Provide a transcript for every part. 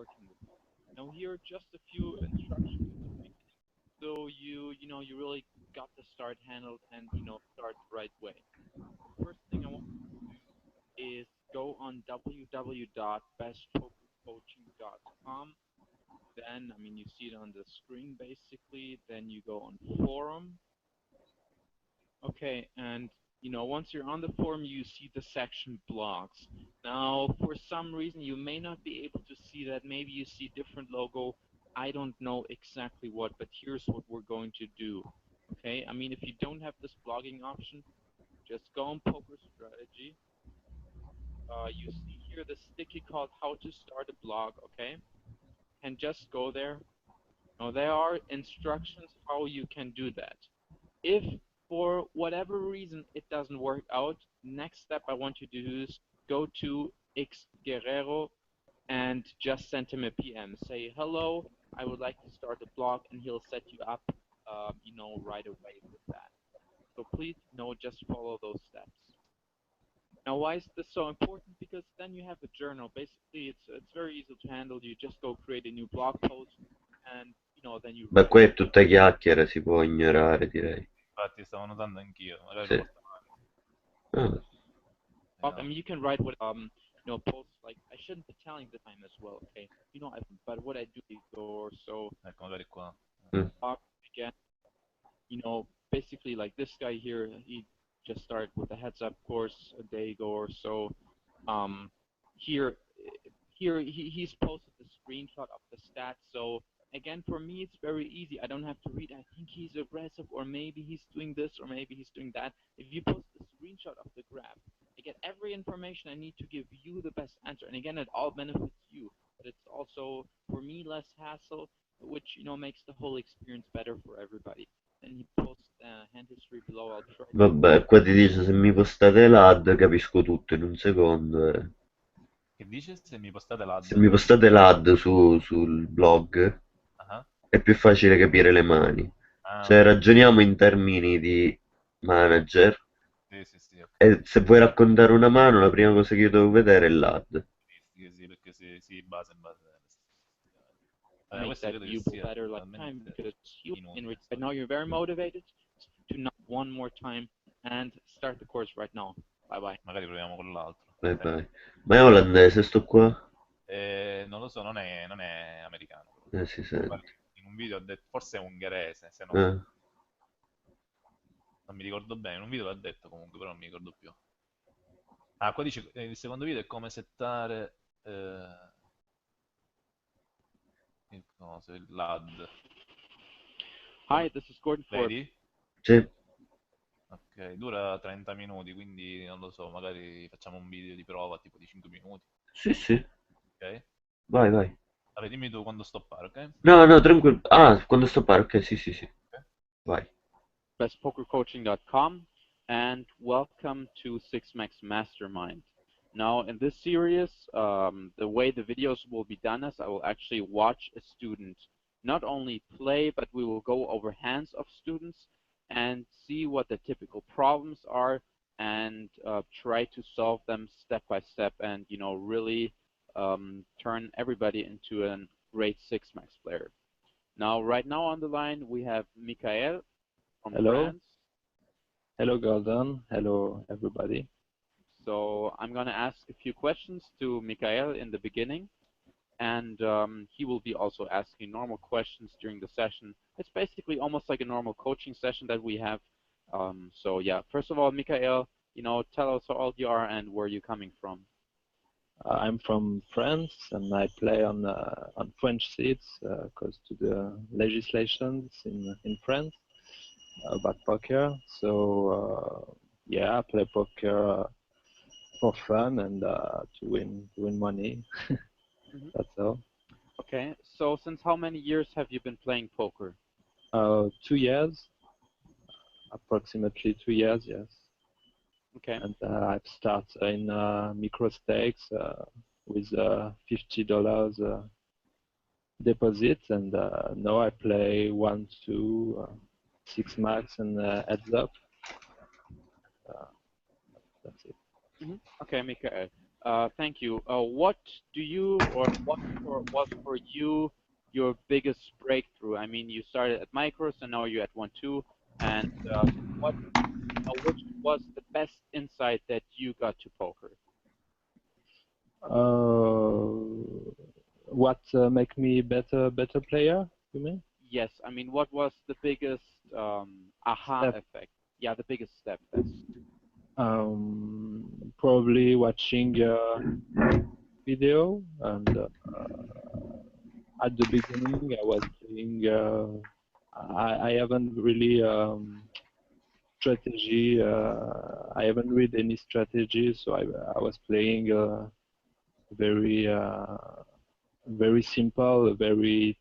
working with. Now here are just a few instructions. So you really got the start handled and start the right way. First thing I want to do is go on www.bestpokercoaching.com. Then, you see it on the screen basically. Then you go on forum. Okay, and once you're on the forum, you see the section blogs. Now, for some reason, you may not be able to see that. Maybe you see different logo. I don't know exactly what, but here's what we're going to do. Okay, if you don't have this blogging option, just go on Poker Strategy. You see here the sticky called How to Start a Blog. Okay, and just go there. Now, there are instructions how you can do that. If for whatever reason it doesn't work out, next step I want you to do is go to X Guerrero and just send him a PM. Say, hello, I would like to start a blog, and he'll set you up, right away with that. So please, just follow those steps. Now, why is this so important? Because then you have a journal. Basically, it's very easy to handle. You just go create a new blog post, and then you Beh, write. qua è tutta chiacchiera, si può ignorare, direi. Infatti stavo notando anch'io, magari Sì. lo porto avanti. You can write what posts like. I shouldn't be telling the time as well, okay? But what I do or so. Ecco, magari qua. Again, basically like this guy here, he just started with a heads-up course a day ago or so. Here he's posted the screenshot of the stats. So again, for me, it's very easy. I don't have to read. I think he's aggressive, or maybe he's doing this, or maybe he's doing that. If you post the screenshot of the graph, I get every information I need to give you the best answer. And again, it all benefits you, but it's also for me less hassle, which makes the whole experience better for everybody. And he posts hand history below. I'll try. Vabbè, qua ti dice se mi postate l'ad, capisco tutto in un secondo. Che dice se mi postate l'ad? Se mi postate l'ad sul blog, è più facile capire le mani. Cioè, ragioniamo in termini di manager. Sì, okay. E se vuoi raccontare una mano, la prima cosa che io devo vedere è l'ad. Sì, perché si basa in base Make that you better like time, because right now you're very motivated to not one more time and start the course right now. Bye bye. Magari proviamo con l'altro. Bye. Ma è olandese sto qua? Non lo so, non è americano. Si sente. In un video ha detto, forse è ungherese, se non mi ricordo bene, in un video l'ha detto comunque, però non mi ricordo più. Qua dice, il secondo video è come settare l'ad. Hi, this is Gordon for... Vedi? Sì. Ok, dura 30 minuti, quindi non lo so, magari facciamo un video di prova tipo di 5 minuti. Sì. Ok? Vai. Vabbè, dimmi tu quando stoppare, ok? No, tranquillo. Quando stoppare, ok, sì. Okay. Vai. bestpokercoaching.com, and welcome to 6max Mastermind. Now, in this series, the way the videos will be done is I will actually watch a student not only play, but we will go over hands of students and see what the typical problems are and try to solve them step by step and, really turn everybody into a great 6max player. Now, right now on the line, we have Mikael from France. Hello, Gordon. Hello, everybody. So I'm going to ask a few questions to Mikael in the beginning, and he will be also asking normal questions during the session. It's basically almost like a normal coaching session that we have. So yeah, first of all, Mikael, tell us how old you are and where you're coming from. I'm from France, and I play on French seats because to the legislations in France about poker. So yeah, I play poker for fun and to win money. That's all. Okay. So since how many years have you been playing poker? 2 years, approximately 2 years, yes. Okay. And I've started in micro stakes with $50 deposit, and now I play 1, 2, 6 max and heads up. That's it. Okay, Mikael. Thank you. What do you, or was for you your biggest breakthrough? I mean, you started at micros and now you're at 1-2, and what, which was the best insight that you got to poker? What make me better player? You mean? Yes, I mean, what was the biggest aha Step. effect? Yeah, the biggest step. That's Probably watching video, and at the beginning I was playing. I haven't really strategy. I haven't read any strategy, so I was playing very very simple, very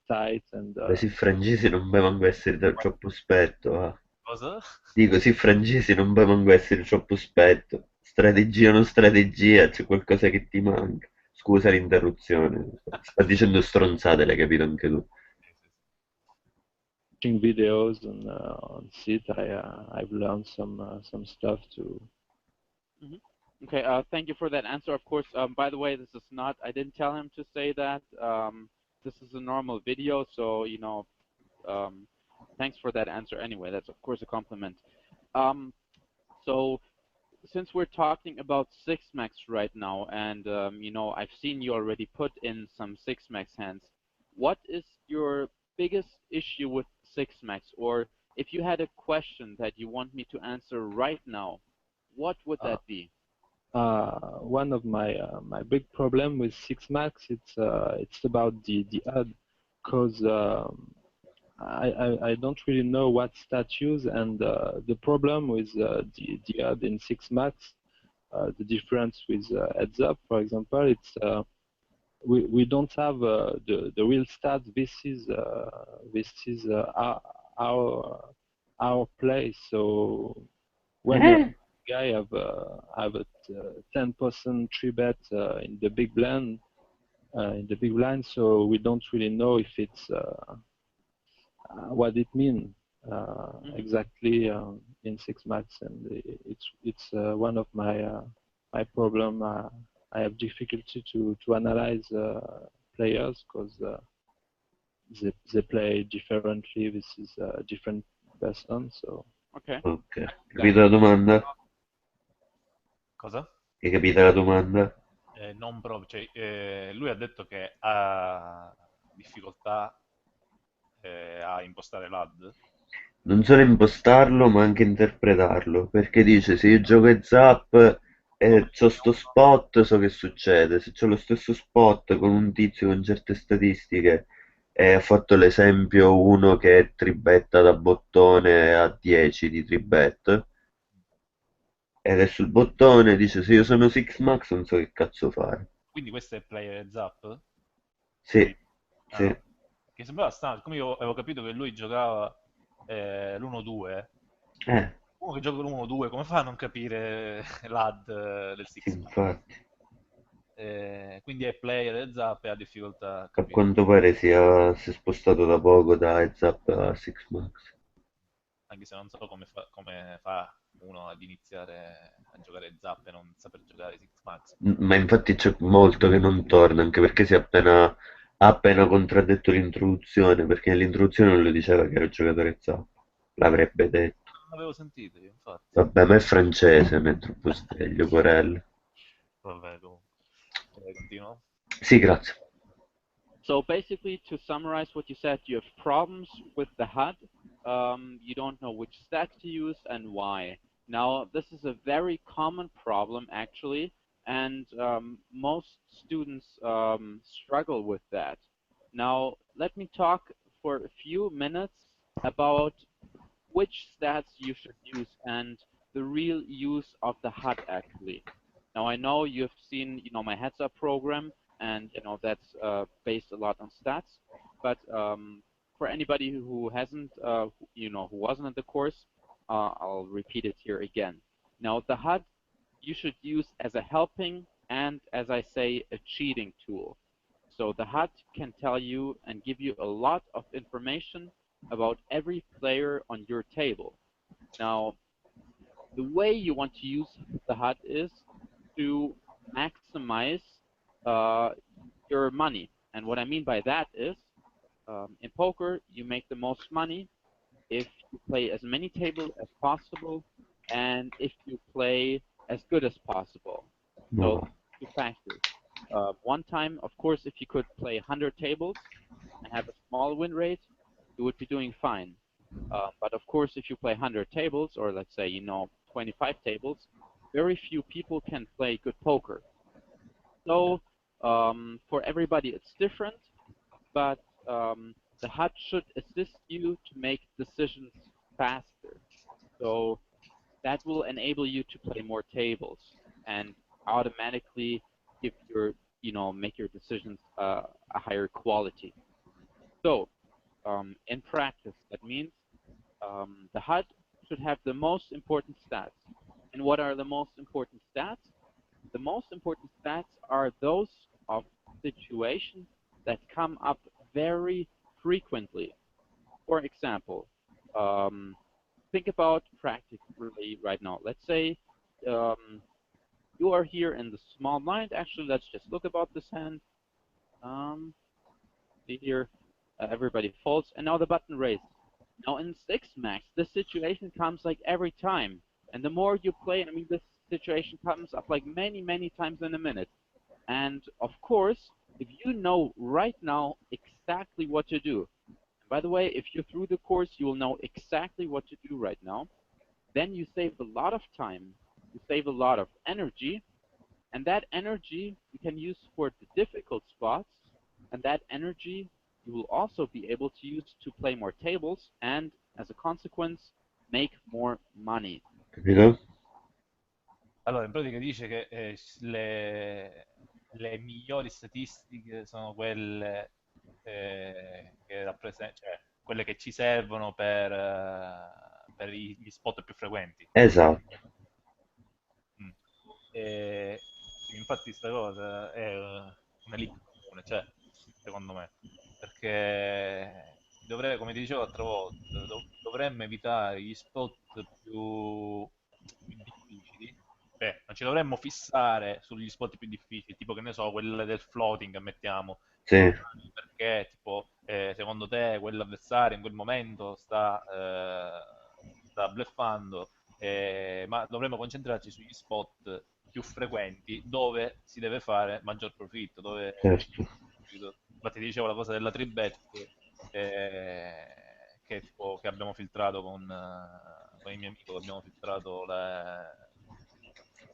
tight, and Beh, sì, francesi non puoi manco essere troppo spetto. Cosa? Dico, sì, francesi non puoi manco essere troppo spetto. Strategia o non strategia, c'è qualcosa che ti manca. Scusa l'interruzione. Sta dicendo stronzate, l'hai capito anche tu. Sì, sì, sì. watching videos on sit. I've learned some stuff too. Mhm. Okay, thank you for that answer. Of course, by the way, this is not, I didn't tell him to say that. This is a normal video, so, you know, thanks for that answer anyway. That's, of course, a compliment. So, since we're talking about 6-max right now, and, you know, I've seen you already put in some 6-max hands, what is your biggest issue with 6-max? Or if you had a question that you want me to answer right now, what would that be? One of my big problem with 6-max, it's about the HUD, because I don't really know what stat use, and the problem with the HUD in 6-max, the difference with heads up, for example, it's we don't have the real stats. This is our play. So when a guy have a 10% three bet in the big blind, so we don't really know if it's what it means exactly in 6-max, and it's one of my problem. I have difficulty to analyze players because they play differently. This is a different person, so. Okay. Ok, capito la domanda? Cosa? Hai capito la domanda? Non proprio, cioè, lui ha detto che ha difficoltà a impostare l'AD. Non solo impostarlo, ma anche interpretarlo, perché dice se io gioco e zap e c'ho sto spot, so che succede. Se c'ho lo stesso spot con un tizio con certe statistiche e ha fatto l'esempio uno che tribetta da bottone a 10 di tribet ed è sul bottone, dice se io sono 6 max non so che cazzo fare. Quindi questo è player zap? Sì, Ah, sì, ok. Che sembrava strano, come io avevo capito che lui giocava l'1-2. eh, Uno che gioca l'1-2, come fa a non capire l'AD del sì, Six Max? infatti. Quindi è player e zap e ha difficoltà a A capire. quanto pare si è spostato da poco da heads up a 6 max. Anche se non so come fa uno ad iniziare a giocare zap e non saper giocare Six Max. Ma infatti c'è molto che non torna, anche perché ha appena contraddetto l'introduzione, perché nell'introduzione non lo diceva che era il giocatore Zappa, l'avrebbe detto. Non avevo sentito io, infatti. Vabbè, ma è francese, non è troppo sveglio, Porello. Vabbè, comunque. Continuo. Sì, grazie. So basically, to summarize what you said, you have problems with the HUD. You don't know which stat to use and why. Now, this is a very common problem, actually, and most students struggle with that. Now, let me talk for a few minutes about which stats you should use and the real use of the HUD, actually. Now, I know you've seen, you know, my heads up program, and you know that's based a lot on stats. But for anybody who hasn't, you know, who wasn't in the course, I'll repeat it here again. Now, the HUD you should use as a helping and, as I say, a cheating tool. So the HUD can tell you and give you a lot of information about every player on your table. Now, the way you want to use the HUD is to maximize your money. And what I mean by that is, in poker, you make the most money if you play as many tables as possible and if you play as good as possible. So No. two factors. One time, of course, if you could play 100 tables and have a small win rate, you would be doing fine. But of course, if you play 100 tables, or let's say, 25 tables, very few people can play good poker. So for everybody, it's different, but the HUD should assist you to make decisions faster. So that will enable you to play more tables and automatically give make your decisions a higher quality. So in practice, that means the HUD should have the most important stats. And what are the most important stats? The most important stats are those of situations that come up very frequently. For example, think about practically right now. Let's say you are here in the small blind. Actually, let's just look about this hand. Um, See here, everybody folds, and now the button raises. Now in 6 max, this situation comes like every time. And the more you play, I mean, this situation comes up like many, many times in a minute. And of course, if you know right now exactly what to do, and by the way, if you're through the course, you will know exactly what to do right now, then you save a lot of time, you save a lot of energy, and that energy you can use for the difficult spots, and that energy you will also be able to use to play more tables and, as a consequence, make more money. Capito? Allora, in pratica dice che le migliori statistiche sono quelle che cioè quelle che ci servono per gli spot più frequenti. Esatto. Mm. Sì, infatti sta cosa è una lite comune, cioè, secondo me, perché come ti dicevo l'altra volta, dovremmo evitare gli spot più difficili. Beh, non ci dovremmo fissare sugli spot più difficili, tipo che ne so, quelle del floating, ammettiamo, Sì, perché tipo, secondo te quell'avversario in quel momento sta bluffando, ma dovremmo concentrarci sugli spot più frequenti dove si deve fare maggior profitto, dove certo. infatti dicevo la cosa della tribet che abbiamo filtrato con il mio amico, che abbiamo filtrato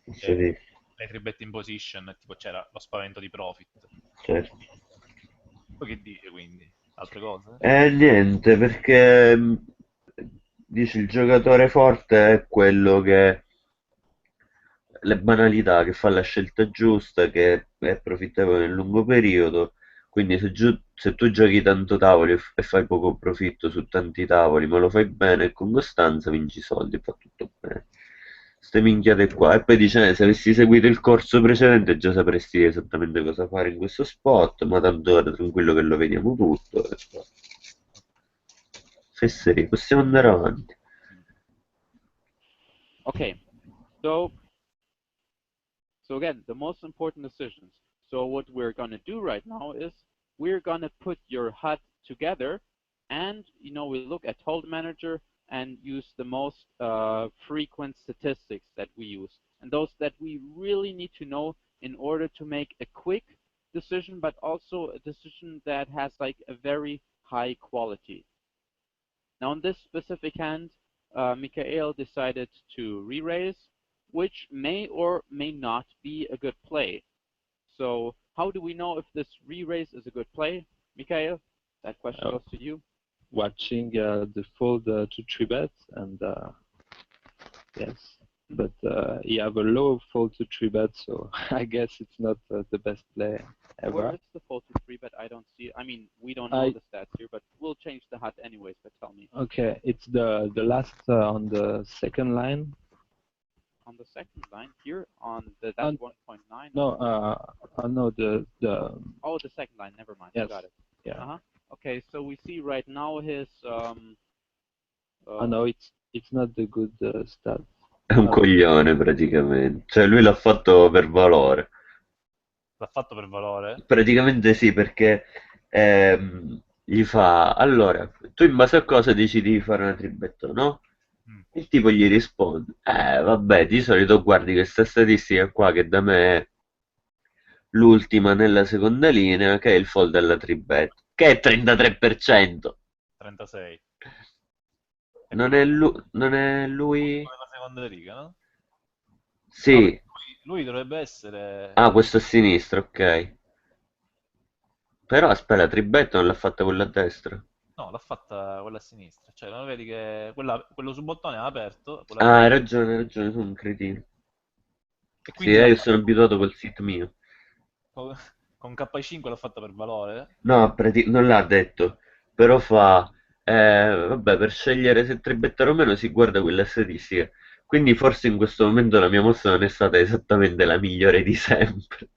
Posso le, dire, le tribet in position, e tipo c'era lo spavento di profit. certo. Poi che dice quindi? Altre cose? Niente, perché dici il giocatore forte è quello che le banalità, che fa la scelta giusta, che è profittevole nel lungo periodo. Quindi se tu giochi tanto tavoli e fai poco profitto su tanti tavoli, ma lo fai bene e con costanza, vinci soldi, fa tutto bene. Ste minchiate qua. E poi dice, se avessi seguito il corso precedente già sapresti esattamente cosa fare in questo spot, ma tanto ora tranquillo che lo vediamo tutto. E poi. Fesserie, possiamo andare avanti. Okay, so again, the most important decisions. So what we're going to do right now is we're going to put your HUD together, and we look at hold manager and use the most frequent statistics that we use, and those that we really need to know in order to make a quick decision, but also a decision that has like a very high quality. Now in this specific hand, Mikhail decided to re-raise, which may or may not be a good play. So how do we know if this re-raise is a good play? Mikhail, that question goes to you. Watching the fold to 3-bet, and yes, but he have a low fold to 3-bet, so I guess it's not the best play ever. Where is the fold to 3-bet? I don't see it. I mean, we don't know the stats here, but we'll change the HUD anyways, but tell me. Okay, it's the last on the second line. On the second line here, on that's 1.9. No, no, the Oh, the second line. Never mind. Yes. Got it. Yeah. Okay, so we see right now his. No, it's not the good stat. È un coglione praticamente. Cioè lui l'ha fatto per valore. L'ha fatto per valore? Praticamente sì, perché gli fa, allora, tu in base a cosa decidi di fare una tribetta, no? Mm. Il tipo gli risponde, vabbè, di solito guardi questa statistica qua che da me è l'ultima nella seconda linea, che è il fold della tribetta, che è 33%. 36. E Non quello è, è non è lui? l'ultimo della seconda riga, no? No, Sì. perché lui dovrebbe essere... Ah, questo a sinistra, ok. Però aspetta, la tribetta non l'ha fatta quella a destra. No, l'ha fatta quella a sinistra. Cioè, non vedi che quello sul bottone è aperto, quella Ah, prima, hai ragione, sono un cretino. e Sì, quindi l'ha io fatta sono abituato col sit mio. con, con K5 l'ha fatta per valore. No, non l'ha detto, però fa, vabbè, per scegliere se tribettare o meno si guarda quella statistica. Quindi forse in questo momento la mia mossa non è stata esattamente la migliore di sempre.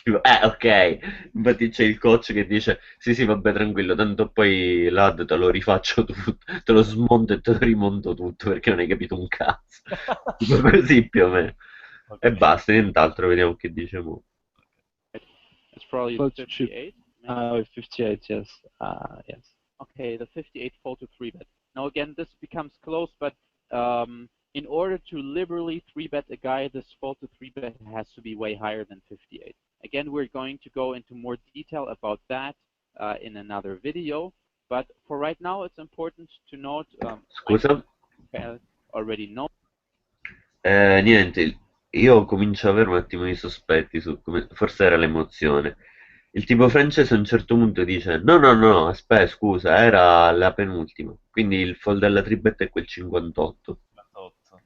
Tipo, ok, infatti c'è il coach che dice, sì, sì, vabbè, tranquillo, tanto poi l'ad te lo rifaccio tutto, te lo smonto e te lo rimonto tutto perché non hai capito un cazzo. Tipo così più o meno. Ok. E basta, nient'altro, vediamo che dice mo. It's probably the 42. 58, maybe. 58, yes. Yes. Okay, the 58 fold to 3-bet. Now again, this becomes close, but um, in order to liberally 3-bet a guy, this fold to 3-bet has to be way higher than 58. Again, we're going to go into more detail about that in another video, but for right now, it's important to note, I Scusa? already know. Niente, io comincio ad avere un attimo di sospetti su come, forse era l'emozione. Il tipo francese a un certo punto dice: No, no, no, aspetta, scusa, era la penultima. Quindi il fold della tribetta è quel 58. 58.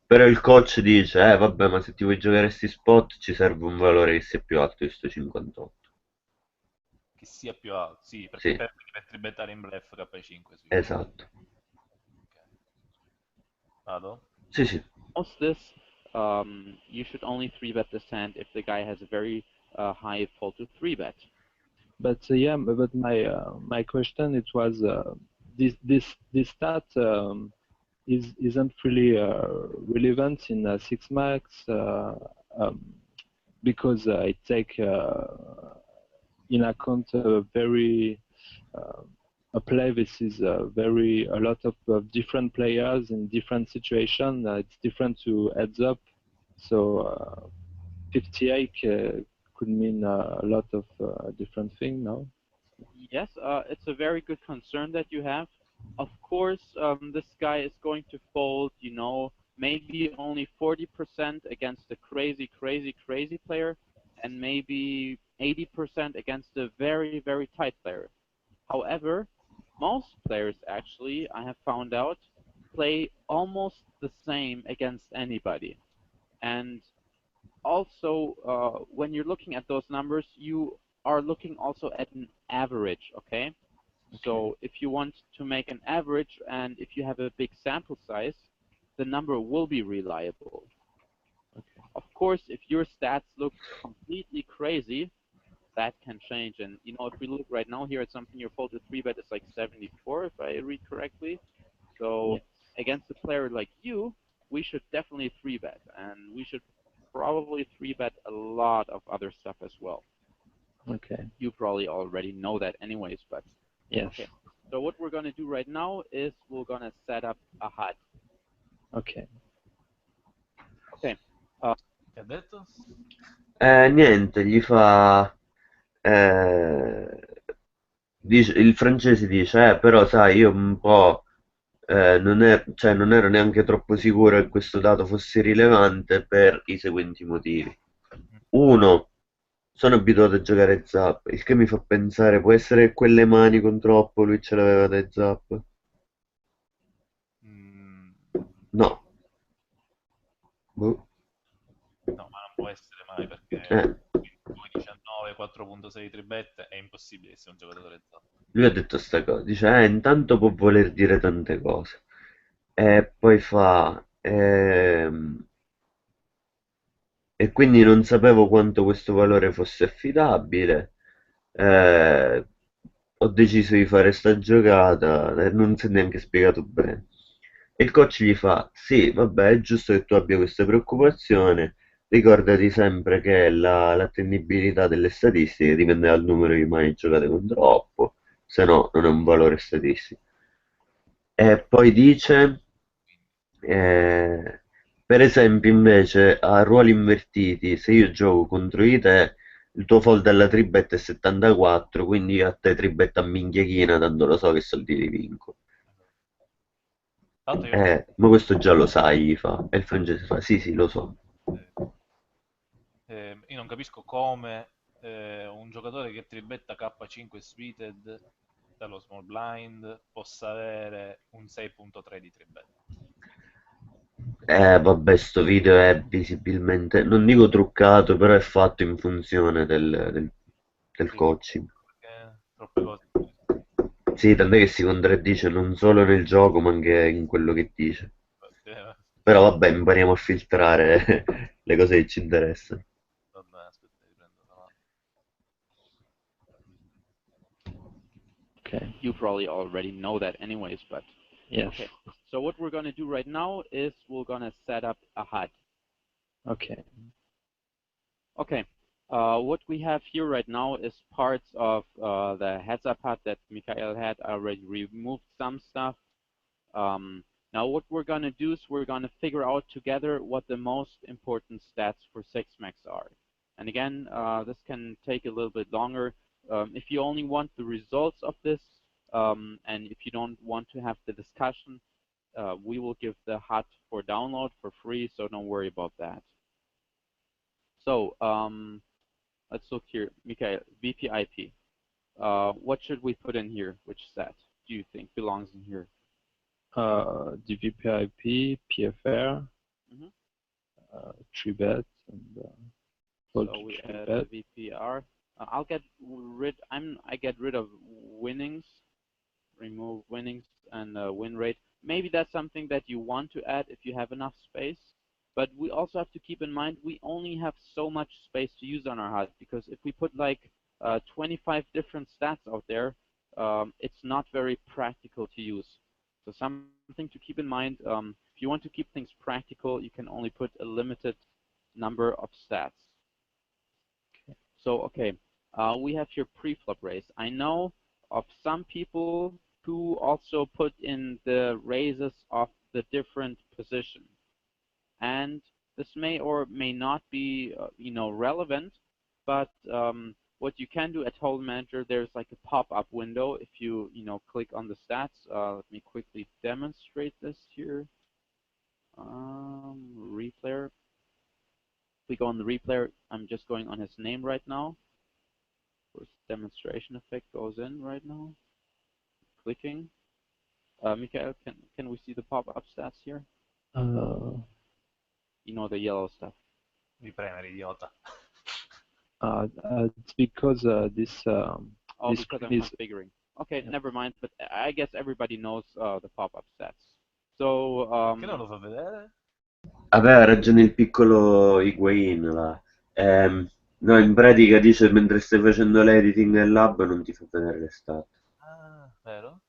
Però il coach dice: vabbè, ma se ti vuoi giocare sti spot ci serve un valore che sia più alto di sto 58. Che sia più alto, sì, perché Sì, per tribettare in bluff K5, sì. esatto. Ok. Vado? Sì, sì. Most this, you should only 3-bet this hand if the guy has a very high fold to 3-bet. But yeah, but my question it was this stat isn't really relevant in 6 max um, because it take in account a very uh, a play. This is very a lot of different players in different situations. It's different to heads up, so 58 could mean a lot of different things now. Yes, it's a very good concern that you have. Of course, this guy is going to fold, maybe only 40% against a crazy, crazy, crazy player, and maybe 80% against a very, very tight player. However, most players actually, I have found out, play almost the same against anybody. And also, when you're looking at those numbers, you are looking also at an average, okay? So if you want to make an average and if you have a big sample size, the number will be reliable. Okay. Of course, if your stats look completely crazy, that can change. And if we look right now here at something, your fold to 3-bet is like 74, if I read correctly. So Yes. against a player like you, we should definitely 3-bet, and we should probably 3-bet a lot of other stuff as well. Okay. You probably already know that anyways, but Yes. okay. So what we're going to do right now is we're going to set up a HUD. Okay. Okay. Che ha detto? Niente, gli fa... eh, il francese dice, però sai, io un po' cioè, non ero neanche troppo sicuro che questo dato fosse rilevante per i seguenti motivi. Uno, sono abituato a giocare zap, il che mi fa pensare, può essere che quelle mani con troppo lui ce l'aveva dai zap? Mm, No. Boh. no, ma non può essere mai perché Eh. 2,19, 4,6 tribette è impossibile che sia un giocatore zap. Lui ha detto sta cosa, dice, intanto può voler dire tante cose. E poi fa, e quindi non sapevo quanto questo valore fosse affidabile. Eh, Ho deciso di fare sta giocata e non si è neanche spiegato bene. E il coach gli fa: Sì, vabbè, è giusto che tu abbia questa preoccupazione, Ricordati sempre che l'attendibilità delle statistiche dipende dal numero di mani giocate contro Oppo, se no non è un valore statistico. E poi dice, per esempio, invece, a ruoli invertiti, se io gioco contro di te, il tuo fold alla tribetta è 74, quindi a te tribetta a minchiachina, tanto lo so che soldi li vinco. Tra l'altro io non capisco, Ma questo già lo sai, fa. E il francese fa, sì, sì, lo so. io non capisco come un giocatore che tribetta K5 suited dallo small blind possa avere un 6.3 di tribetta. Vabbè, sto video è visibilmente, non dico truccato, però è fatto in funzione del Sì, coaching. perché troppe cose. Sì, tant'è che si contraddice non solo nel gioco, ma anche in quello che dice. Eh, Però vabbè, impariamo a filtrare le cose che ci interessano. Vabbè, aspetta, riprendo davanti. Okay. You probably already know that anyways, but Yes. okay. So what we're gonna do right now is we're gonna set up a HUD. Okay. Okay. What we have here right now is parts of the heads-up HUD that Mikhail had. I already removed some stuff. Now what we're going to do is we're going to figure out together what the most important stats for 6max are. And again, this can take a little bit longer. If you only want the results of this, and if you don't want to have the discussion, we will give the HUD for download for free, so don't worry about that. So let's look here, Mikhail, VPIP. What should we put in here? Which stat do you think belongs in here? DVPIP, PFR, Mhm. tree bet, and fold So to we tree add bet. the VPR. I get rid of winnings, remove winnings and win rate. Maybe that's something that you want to add if you have enough space. But we also have to keep in mind we only have so much space to use on our HUD, because if we put like 25 different stats out there, it's not very practical to use. So something to keep in mind, if you want to keep things practical, you can only put a limited number of stats. So, okay, we have here pre-flop raise. I know of some people who also put in the raises of the different positions. And this may or may not be, relevant, but what you can do at Hold Manager, there's like a pop-up window if you, click on the stats. Let me quickly demonstrate this here. Replayer. If we go on the replayer, I'm just going on his name right now. First demonstration effect goes in right now. Clicking. Mikhail, can we see the pop-up stats here? Uh, The yellow stuff. Mi premere, idiota. it's because this Oh, this because I'm screen is configuring. Okay, yeah. never mind. But I guess everybody knows the pop-up stats. So Che non lo fa vedere? Aveva ragione il piccolo Higuain là. No, in pratica dice mentre stai facendo l'editing nel lab non ti fa vedere le stat. Ah, vero?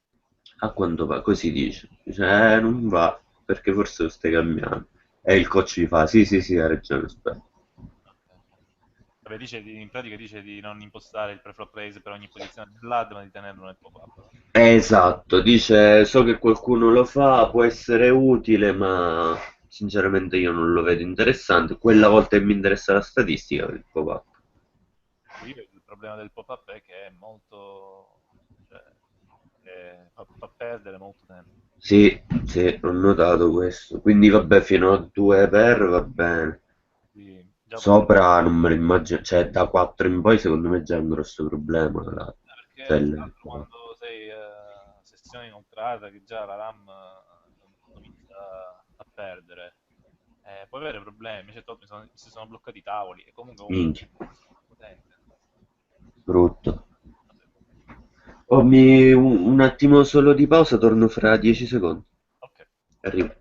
A quanto va, così dice. Dice, non va, perché forse lo stai cambiando. E il coach gli fa, sì, sì, sì, ha ragione, aspetta. Ok, ok. Vabbè, in pratica dice di non impostare il preflop raise per ogni posizione dell'AD, ma di tenerlo nel pop-up. Esatto, dice, so che qualcuno lo fa, può essere utile, ma sinceramente io non lo vedo interessante. Quella volta che mi interessa la statistica, il pop-up. Io il problema del pop-up è che è molto... cioè, fa perdere molto tempo. Sì, sì, ho notato questo. Quindi vabbè, fino a 2 per va bene. Quindi già quando... Sopra non me lo immagino, cioè da 4 in poi secondo me già è un grosso problema. Cioè, Perché tra l'altro quando sei sessione inoltrata, che già la RAM comincia a perdere, puoi avere problemi. Cioè, si sono bloccati i tavoli e comunque un minchia, potente. brutto. Vabbè, Oh, un attimo solo di pausa, torno fra 10 secondi. ok. Arrivo.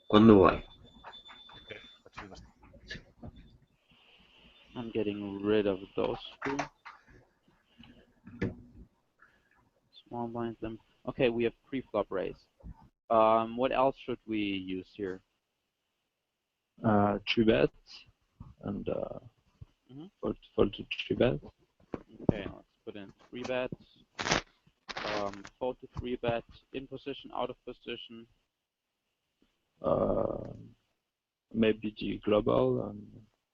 Quando vuoi. Ok, faccio ripartire. I'm getting rid of those two. Small blinds them. Okay, we have pre-flop raise. What else should we use here? Three bet and Mhm. fold to three bet. Okay, let's put in 3 bet. Fold to 3 bet, in position, out of position. Maybe the global and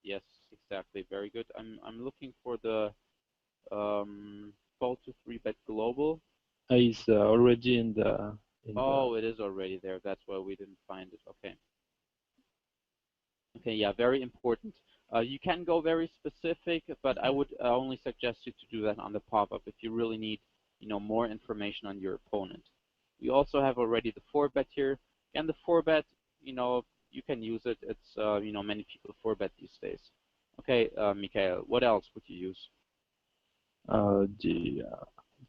Yes, exactly. Very good. I'm looking for the fold to 3 bet global. is already in the. Oh, it is already there. That's why we didn't find it. Okay. Okay, yeah, very important. You can go very specific, but I would only suggest you to do that on the pop-up if you really need, more information on your opponent. We also have already the 4-bet here, and the 4-bet, you can use it. It's, many people 4-bet these days. Okay, Mikhail, what else would you use? The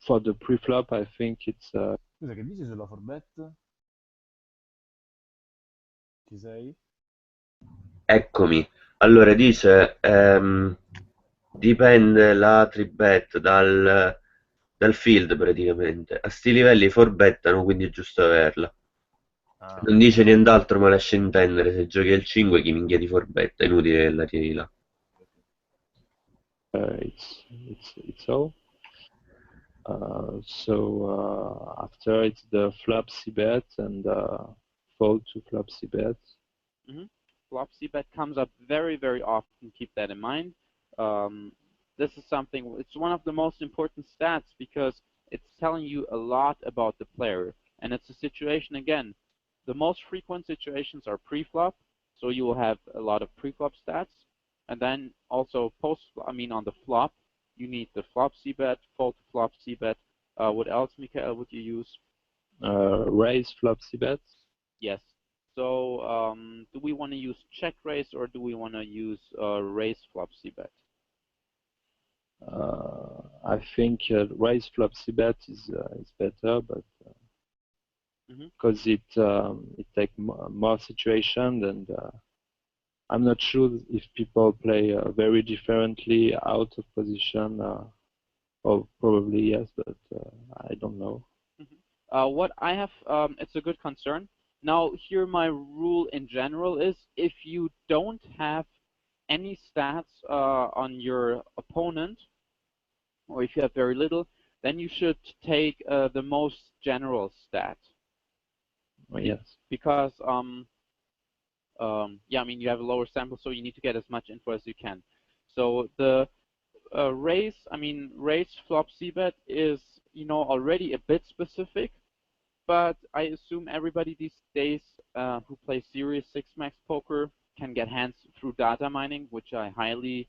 for the pre-flop, I think it's. Scusa, che dici sulla forbet? Ci sei? Eccomi. Allora dice, dipende la 3-bet dal field praticamente. A sti livelli forbettano, quindi è giusto averla. Ah, Non dice nient'altro, ma lascia intendere se giochi al 5 chi minchia di forbetta, è inutile che la tieni là. It's all. So after it's the flop C bet and fold to flop C bet. Flop C-bet comes up very, very often. Keep that in mind. This is something, it's one of the most important stats because it's telling you a lot about the player. And it's a situation, again, the most frequent situations are pre-flop, so you will have a lot of pre-flop stats. And then also on the flop, you need the flop C-bet, fold to flop C-bet. What else, Mikael, would you use? Raise flop C bet. Yes. So do we want to use check raise or do we want to use raise flop C-bet? I think raise flop C bet is better, but because it takes more situation and I'm not sure if people play very differently out of position, or probably yes, but I don't know. What I have, it's a good concern. Now, here my rule in general is if you don't have any stats on your opponent, or if you have very little, then you should take the most general stat. Yes. Because, you have a lower sample, so you need to get as much info as you can. So the raise flop C-bet is, already a bit specific. But I assume everybody these days who plays serious 6-max poker can get hands through data mining, which I highly,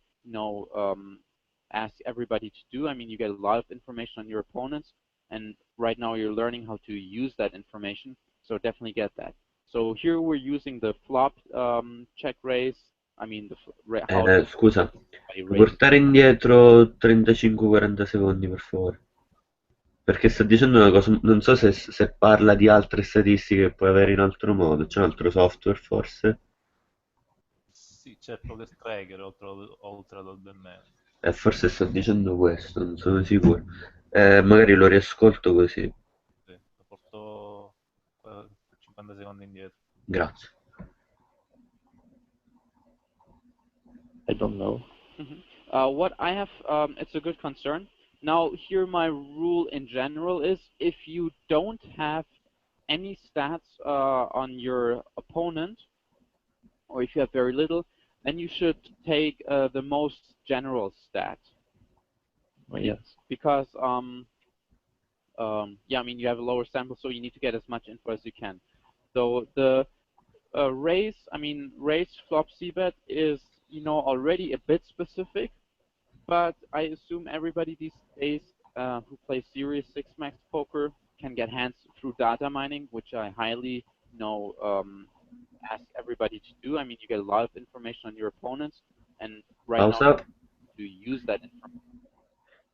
ask everybody to do. I mean, you get a lot of information on your opponents, and right now you're learning how to use that information, so definitely get that. So here we're using the flop check raise. I mean, Scusa, puoi raise. portare indietro 35-40 secondi per favore? Perché sta dicendo una cosa, non so se parla di altre statistiche che puoi avere in altro modo, c'è un altro software forse? sì, c'è Poker Tracker oltre ad Oddman. Forse sta dicendo questo, non sono sicuro. Magari lo riascolto così. Sì, lo porto 50 secondi indietro. Grazie. I don't know. What I have, it's a good concern. Now, here my rule in general is if you don't have any stats on your opponent, or if you have very little, then you should take the most general stat. Yes. Because, you have a lower sample, so you need to get as much info as you can. So the raise flop C-bet is, already a bit specific. But I assume everybody these days who plays serious 6-max poker can get hands through data mining, which I highly, ask everybody to do. I mean, you get a lot of information on your opponents, and right now Pausa. to use that information.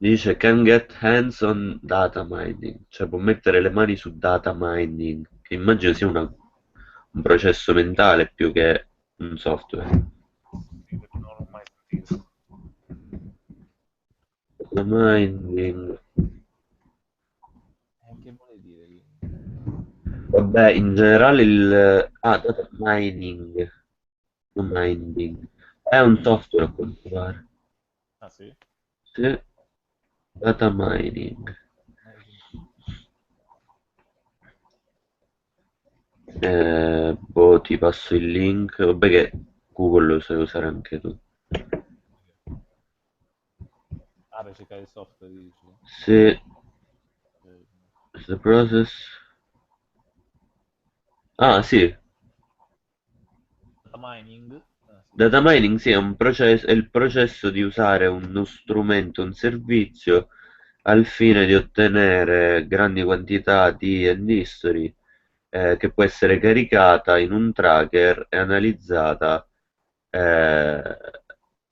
Dice can get hands on data mining, cioè può mettere le mani su data mining, che immagino sia un processo mentale più che un software. Sì, perché non l'ho mai sentito. Data mining. Che vuole dire lì? Vabbè, in generale data mining, non mining, è un software a quanto pare. Ah sì? Sì, data mining. Boh, ti passo il link, vabbè che Google lo sai usare anche tu. Ah, per cercare il software, dici? Sì, Eh, the process. Ah, sì, Data mining? Ah, sì. data mining sì, è il processo di usare uno strumento, un servizio al fine di ottenere grandi quantità di end history che può essere caricata in un tracker e analizzata. eh,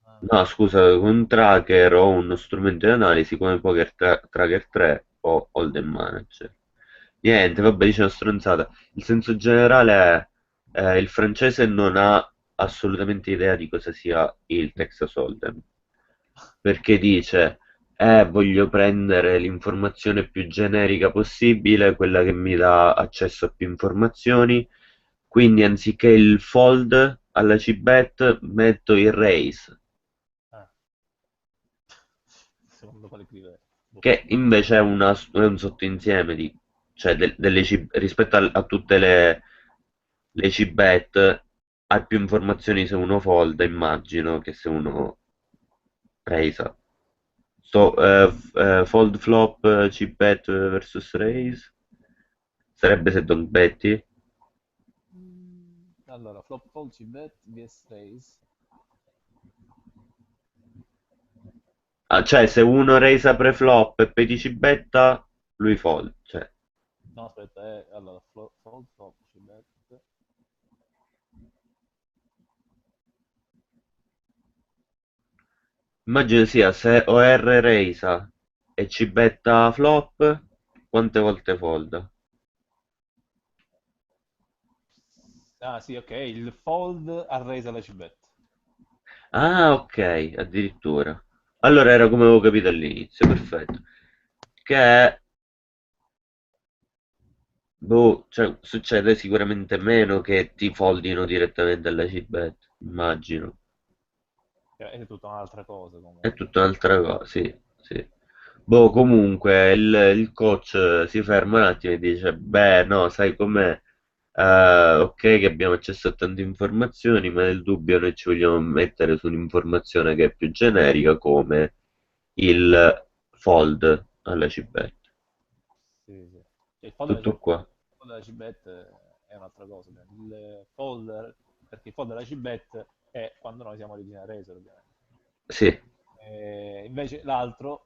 Ah, no, scusa, con un tracker o uno strumento di analisi come Tracker 3 o Holden Manager. Niente, vabbè, dice una stronzata. Il senso generale è il francese non ha assolutamente idea di cosa sia il Texas Hold'em, perché dice voglio prendere l'informazione più generica possibile, quella che mi dà accesso a più informazioni, quindi anziché il fold alla cibet metto il raise, ah. Secondo quale criterio? Boh. che invece è un sottoinsieme cioè rispetto a tutte le cibet ha più informazioni se uno fold, immagino, che se uno raise. Fold flop cbet versus raise sarebbe se Don Betty. Allora, flop fold cbet vs raise. Ah, cioè se uno raise preflop e poi ti cibetta, lui fold. Cioè, No, aspetta, allora, fold flop cbet. immagino sia se OR raisa e cibetta flop, quante volte folda? Ah, sì, ok, il fold ha raise alla cbet. Ah, ok, addirittura. Allora era come avevo capito all'inizio, perfetto. Che è, boh, cioè, succede sicuramente meno che ti foldino direttamente alla cibet, immagino. È tutta un'altra cosa È comunque. tutta un'altra cosa, sì, sì. Boh, comunque il coach si ferma un attimo e dice, beh, no, sai com'è? Ok che abbiamo accesso a tante informazioni, ma nel dubbio noi ci vogliamo mettere su un'informazione che è più generica come il fold alla cibetta. Sì, sì. Cioè, Tutto qua. il fold della cbet è un'altra cosa. Il folder, perché il fold della cbet è quando noi siamo original racer, ovviamente. Sì, Invece l'altro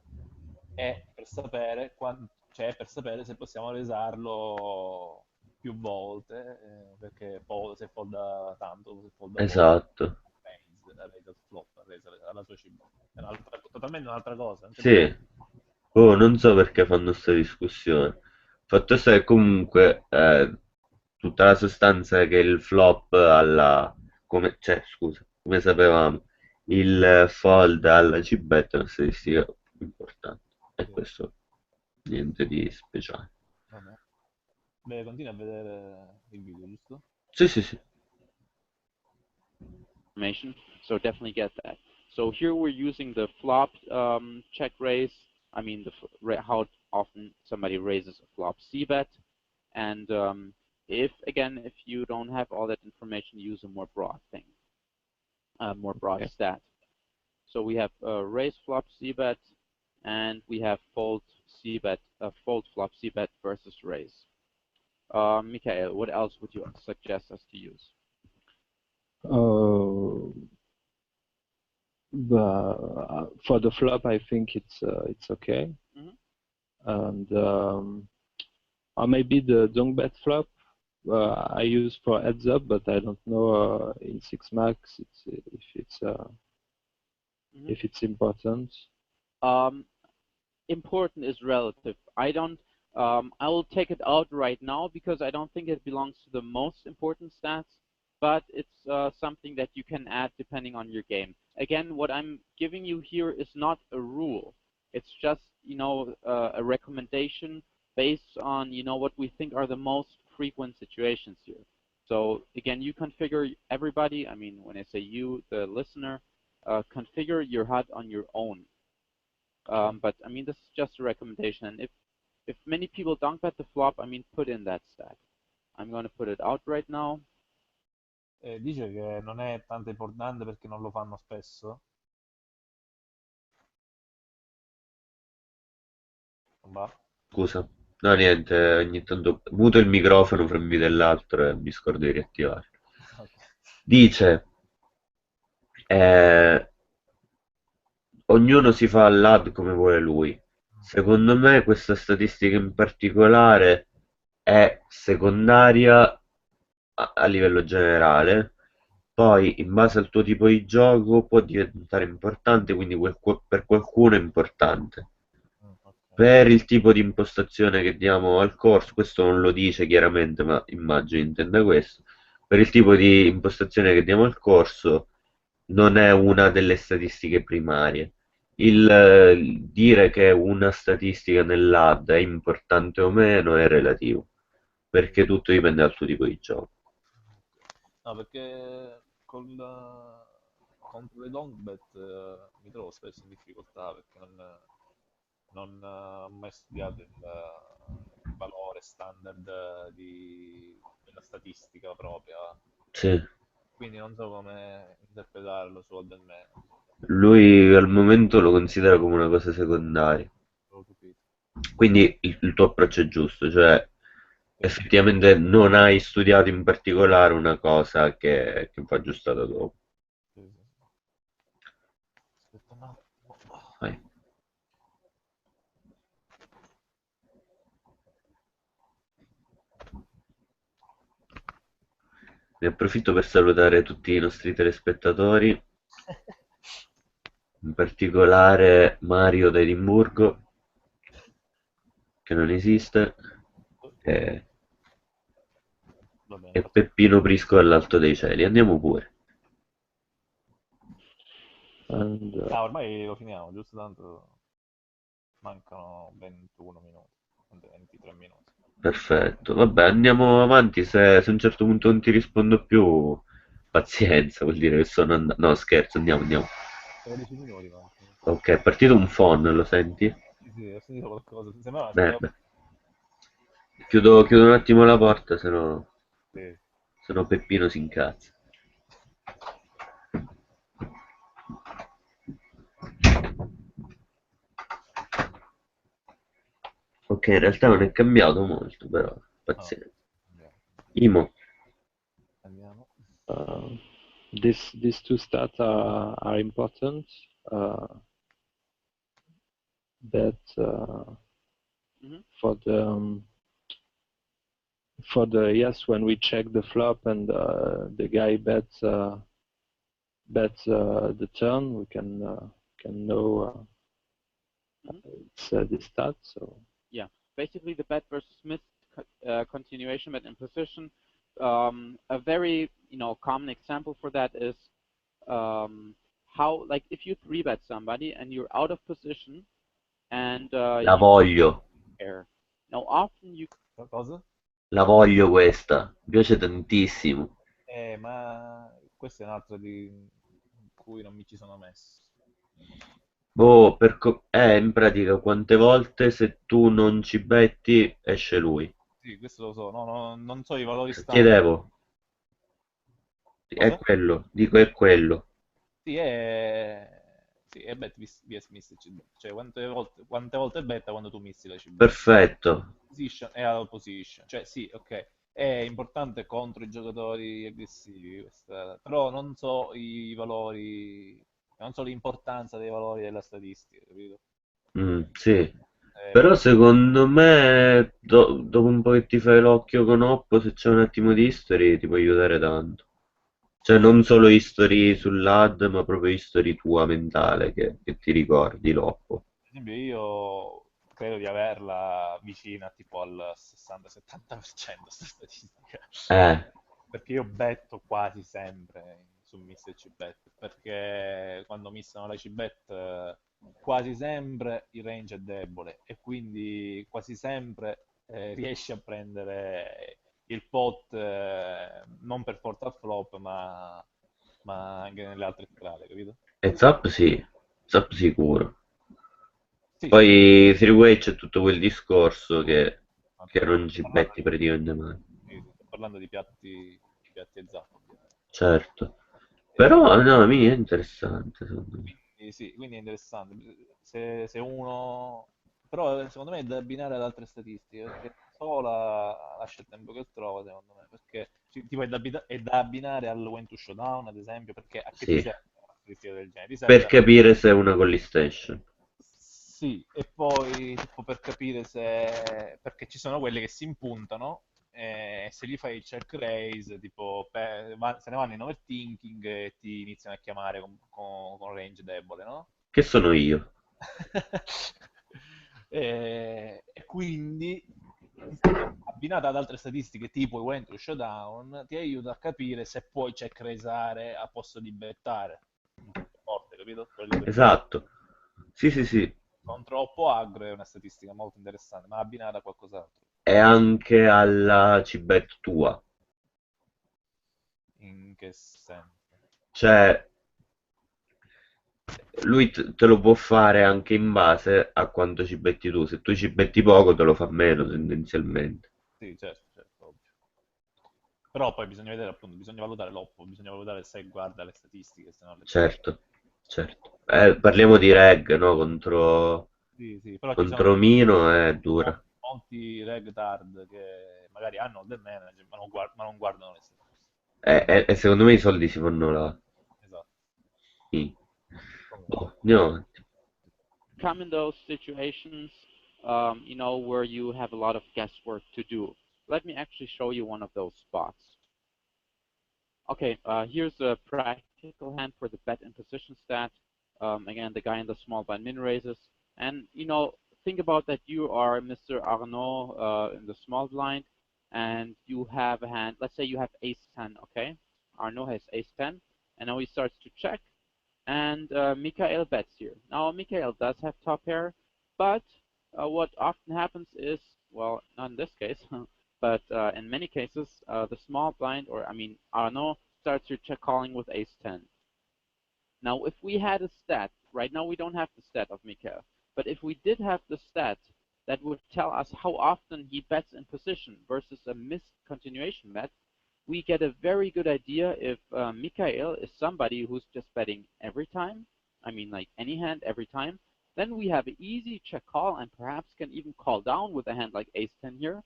è per sapere, cioè per sapere se possiamo resarlo più volte, perché se folda tanto, se folda poco, esatto. raise al flop, alla sua cbet. È totalmente un'altra cosa, non c'entra Sì. niente. Oh, non so perché fanno questa discussione. Fatto sta che comunque tutta la sostanza è che il flop come, cioè, scusa, come sapevamo, il fold alla cibetta è una statistica importante. E Sì, questo niente di speciale. vabbè. Beh, continua a vedere il video, giusto? Sì, sì, sì. Information. So definitely get that. So here we're using the flop check raise. I mean, how often somebody raises a flop C bet. And if you don't have all that information, use a more broad thing, more broad Okay. stat. So we have raise flop C bet, and we have fold C bet, fold flop C bet versus raise. Mikhail, what else would you suggest us to use? Uh, for the flop, I think it's okay. Mhm. And or maybe the don't bet flop I use for heads up, but I don't know in 6 max if it's if it's important. Um, Important is relative. I will take it out right now because I don't think it belongs to the most important stats, but it's something that you can add depending on your game. Again, what I'm giving you here is not a rule. It's just, a recommendation based on, what we think are the most frequent situations here. So again, you configure everybody, I mean, when I say you, the listener, configure your HUD on your own. But I mean, this is just a recommendation. And if many people don't bet the flop, I mean, put in that stat. I'm going to put it out right now. Dice che non è tanto importante perché non lo fanno spesso. Non va? Scusa. No, niente, ogni tanto muto il microfono fra un video e l'altro e mi scordo di riattivare. Ok. Dice, eh, ognuno si fa l'ad come vuole lui. Secondo me questa statistica in particolare è secondaria a livello generale, poi in base al tuo tipo di gioco può diventare importante, quindi per qualcuno è importante. Ok. Per il tipo di impostazione che diamo al corso, questo non lo dice chiaramente, ma immagino intenda questo, per il tipo di impostazione che diamo al corso non è una delle statistiche primarie. Il dire che una statistica nell'AD è importante o meno è relativo, perché tutto dipende dal tuo tipo di gioco. No, perché contro le long bet mi trovo spesso in difficoltà perché non ho mai studiato il valore standard della statistica propria, Sì. quindi non so come interpretarlo su odd and meno. Lui al momento lo considera come una cosa secondaria. Ho capito. Quindi il tuo approccio è giusto, cioè Sì, effettivamente non hai studiato in particolare una cosa che va aggiustata dopo. sì, sì, sì. Aspetta un attimo. Vai. Ne approfitto per salutare tutti i nostri telespettatori, in particolare Mario da Edimburgo, che non esiste, e, Va bene, e perfetto. Peppino Prisco dall'alto dei cieli. Andiamo pure. And Ah, ormai lo finiamo, giusto tanto mancano 21 minuti, 23 minuti. Perfetto, vabbè, andiamo avanti. Se a un certo punto non ti rispondo più, pazienza, vuol dire che sono andato. No, scherzo, andiamo. 13 minuti mancano. Ok, è partito un phon, lo senti? Sì, sì, ho sentito qualcosa. Sembrava, Beh. Chiudo un attimo la porta, sì. se no Peppino si incazza. Ok, in realtà non è cambiato molto, però Ah, pazienza. andiamo. Imo, Andiamo. uh, these two stats are important. That Mhm. for the yes, when we check the flop and the guy bets the turn, we can know Mhm. it's the stat. So Yeah, basically the bet versus miss continuation bet in position. A very common example for that is how, like, if you three bet somebody and you're out of position and la you voglio, pair. Now often you Cosa? la voglio questa, mi piace tantissimo. Ma questa è un'altra in cui non mi ci sono messo. Boh, in pratica quante volte se tu non ci betti esce lui. Sì, questo lo so. No, no, non so i valori standard. Chiedevo, è Cosa? quello, dico è quello. Sì, è bet vs miss CB. Cioè, quante volte betta quando tu missi la CB. Perfetto. Position e out position. Cioè, sì, ok. È importante contro i giocatori aggressivi, però non so i valori, non so l'importanza dei valori della statistica, capito? Sì. Però Eh, secondo me dopo un po' che ti fai l'occhio con Oppo, se c'è un attimo di history ti può aiutare tanto. Cioè non solo history sull'ad, ma proprio history tua mentale, che ti ricordi l'oppo. Per esempio, io credo di averla vicina tipo al 60-70% sta statistica. Eh, Perché io betto quasi sempre su Miss C-Bet, perché quando missano la C-Bet quasi sempre il range è debole e quindi quasi sempre riesci a prendere il pot non per forza a flop, ma anche nelle altre strade, capito? e Zap sì, Zap sicuro. Sì, sì, Poi Three c'è tutto quel discorso che sto non ci parlando betti praticamente mai. sto parlando di piatti e zappa, ovviamente. Certo. Eh, Però no, mi è interessante, secondo me. quindi sì, quindi è interessante. Se uno... Però secondo me è da abbinare ad altre statistiche, perché sola lascia il tempo che trova, secondo me, perché tipo è da abbinare al when to showdown, ad esempio, perché a che ti Sì. serve una statistica del genere? Ti Per serve capire se è una collistation. sì, e poi tipo per capire se... perché ci sono quelli che si impuntano e se gli fai il check raise, tipo se ne vanno in overthinking e ti iniziano a chiamare con range debole, no? Che sono io? E quindi abbinata ad altre statistiche tipo i went to showdown ti aiuta a capire se puoi check raisare a posto di bettare. Un po' forte, capito? Quello che Esatto. Sì, sì, sì. sono troppo agro è una statistica molto interessante, ma abbinata a qualcos'altro. E anche alla cibet tua. In che senso? Cioè, lui te lo può fare anche in base a quanto ci betti tu. Se tu ci betti poco, te lo fa meno tendenzialmente. Sì, certo, certo, ovvio. Però poi bisogna vedere, appunto, bisogna valutare l'oppo, bisogna valutare se guarda le statistiche, se non le guarda. Certo, certo. Parliamo di reg, no? Sì, sì, però Contro Mino è ci sono dura. molti regtard che magari hanno del manager, ma non guardano le statistiche. E secondo me i soldi si fanno là. Esatto. Sì. Comunque. Boh, andiamo avanti. Come in those situations, where you have a lot of guesswork to do. Let me actually show you one of those spots. Okay, here's a practical hand for the bet and position stat. Again, the guy in the small blind min raises. And, think about that you are Mr. Arnaud in the small blind, and you have a hand, let's say you have ace 10, okay? Arnaud has ace 10, and now he starts to check, and Mikhail bets here. Now, Mikhail does have top pair, but what often happens is, well, not in this case, but in many cases, the small blind, or I mean, Arnaud starts your check calling with ace 10. Now, if we had a stat, right now we don't have the stat of Mikhail, but if we did have the stat that would tell us how often he bets in position versus a missed continuation bet, we get a very good idea if Mikhail is somebody who's just betting every time, I mean like any hand every time, then we have an easy check call and perhaps can even call down with a hand like ace 10 here.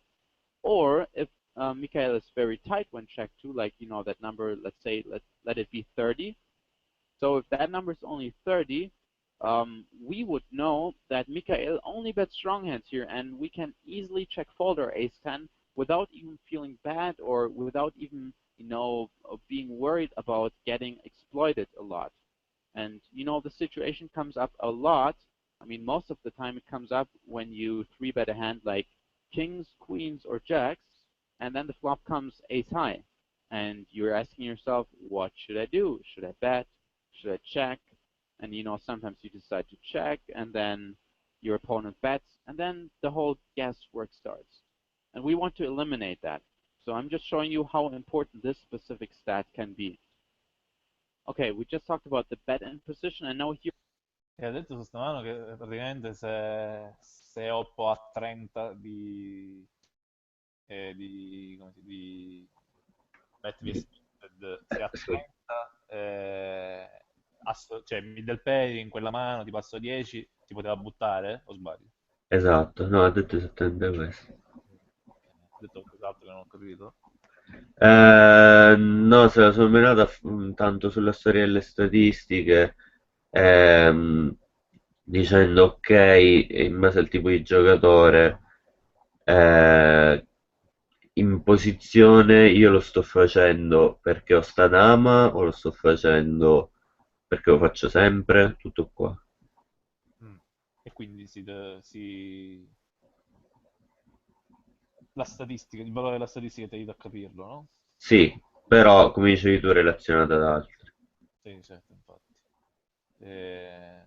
Or if Mikhail is very tight when check 2, like, that number, let's say, let it be 30. So if that number is only 30, we would know that Mikhail only bets strong hands here, and we can easily check fold our ace 10 without even feeling bad or without even, being worried about getting exploited a lot. And, the situation comes up a lot. I mean, most of the time it comes up when you 3-bet a hand like kings, queens, or jacks, and then the flop comes ace high. And you're asking yourself, what should I do? Should I bet? Should I check? And, sometimes you decide to check, and then your opponent bets, and then the whole guesswork starts. And we want to eliminate that. So I'm just showing you how important this specific stat can be. Okay, we just talked about the bet and position, and now here. E ha detto su sta mano che praticamente se Oppo ha 30 di bet vs Limited, se ha Sì, 30 cioè middle pair in quella mano, tipo asso 10, ti poteva buttare, o sbaglio? esatto, no, ha detto esattamente questo. Ha detto qualcos'altro che non ho capito. No, se la sono menata tanto sulla storia delle statistiche, ehm, dicendo ok, in base al tipo di giocatore, eh, in posizione io lo sto facendo perché ho sta dama o lo sto facendo perché lo faccio sempre, tutto qua. Mm. E quindi la statistica, il valore della statistica ti aiuta a capirlo, no? Sì, però come dicevi tu relazionato ad altri. Sì, certo, infatti. Eh,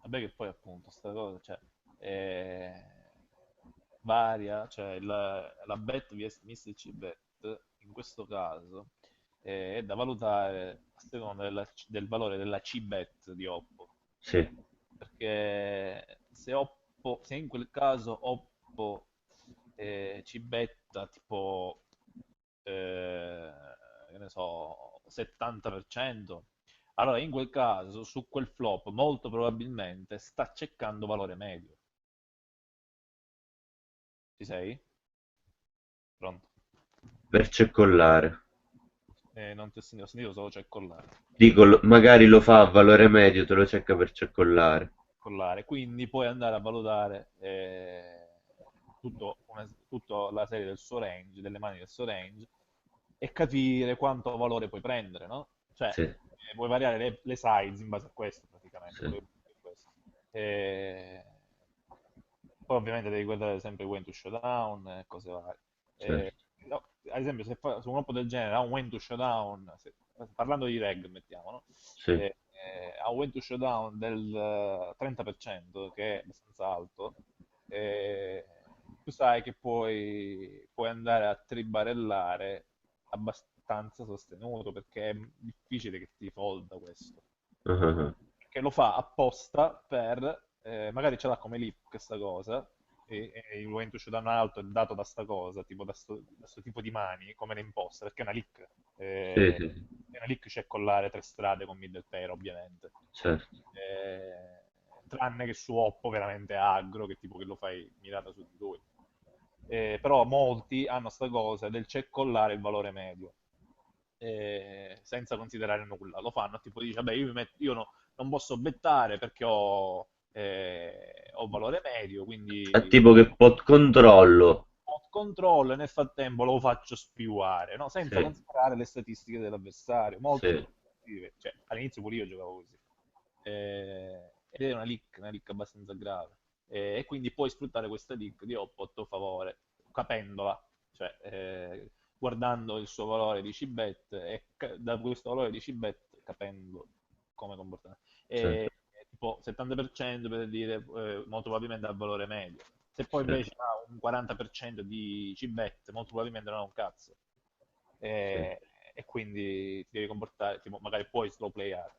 Vabbè che poi appunto sta cosa, cioè, eh, varia, cioè la bet vs C bet in questo caso è da valutare a seconda del valore della C bet di Oppo, Sì, perché se in quel caso Oppo ci betta tipo, che ne so, 70%, allora in quel caso su quel flop molto probabilmente sta cercando valore medio. Ci sei? Pronto? per cecollare. Non ti ho sentito solo c'è collare. Dico, magari lo fa a valore medio, te lo cerca per cecollare. Collare. Quindi puoi andare a valutare tutta la serie del suo range, delle mani del suo range, e capire quanto valore puoi prendere, no? Cioè, Sì, puoi variare le size in base a questo, praticamente. sì, Eh, Poi ovviamente devi guardare sempre when to showdown e cose varie. Eh, certo. no, ad esempio, su un oppo del genere ha un when to showdown, parlando di reg, mettiamo, no? Sì, Ha un when to showdown del 30%, che è abbastanza alto, eh, tu sai che puoi andare a tribarellare abbastanza sostenuto, perché è difficile che ti folda questo, ah, ah, ah. che lo fa apposta per, magari ce l'ha come leak questa cosa, e il momento showdown alto è dato da sta cosa, tipo da sto tipo di mani, come le imposte, perché è una leak. Sì, Eh, sì, sì, è una leak c'è collare tre strade con middle pair, ovviamente. certo. Tranne che su Oppo veramente aggro, che tipo che lo fai mirata su di lui. Però molti hanno sta cosa del check collare il valore medio, senza considerare nulla. Lo fanno, tipo dice, vabbè, non posso bettare perché ho valore medio, È quindi tipo che pot controllo. ho controllo e nel frattempo lo faccio spiuare, no? Senza Sì, considerare le statistiche dell'avversario. Molti sì, giocano così, cioè, all'inizio pure io giocavo così. Ed è una leak abbastanza grave. E quindi puoi sfruttare questa leak di Oppo a tuo favore, capendola, cioè guardando il suo valore di Cbet e da questo valore di Cbet capendo come comportarsi. certo, Tipo 70% per dire, molto probabilmente ha valore medio. Se poi sì, invece ha un 40% di Cbet, molto probabilmente non ha un cazzo. sì, E, e quindi ti devi comportare, tipo, magari puoi slow playare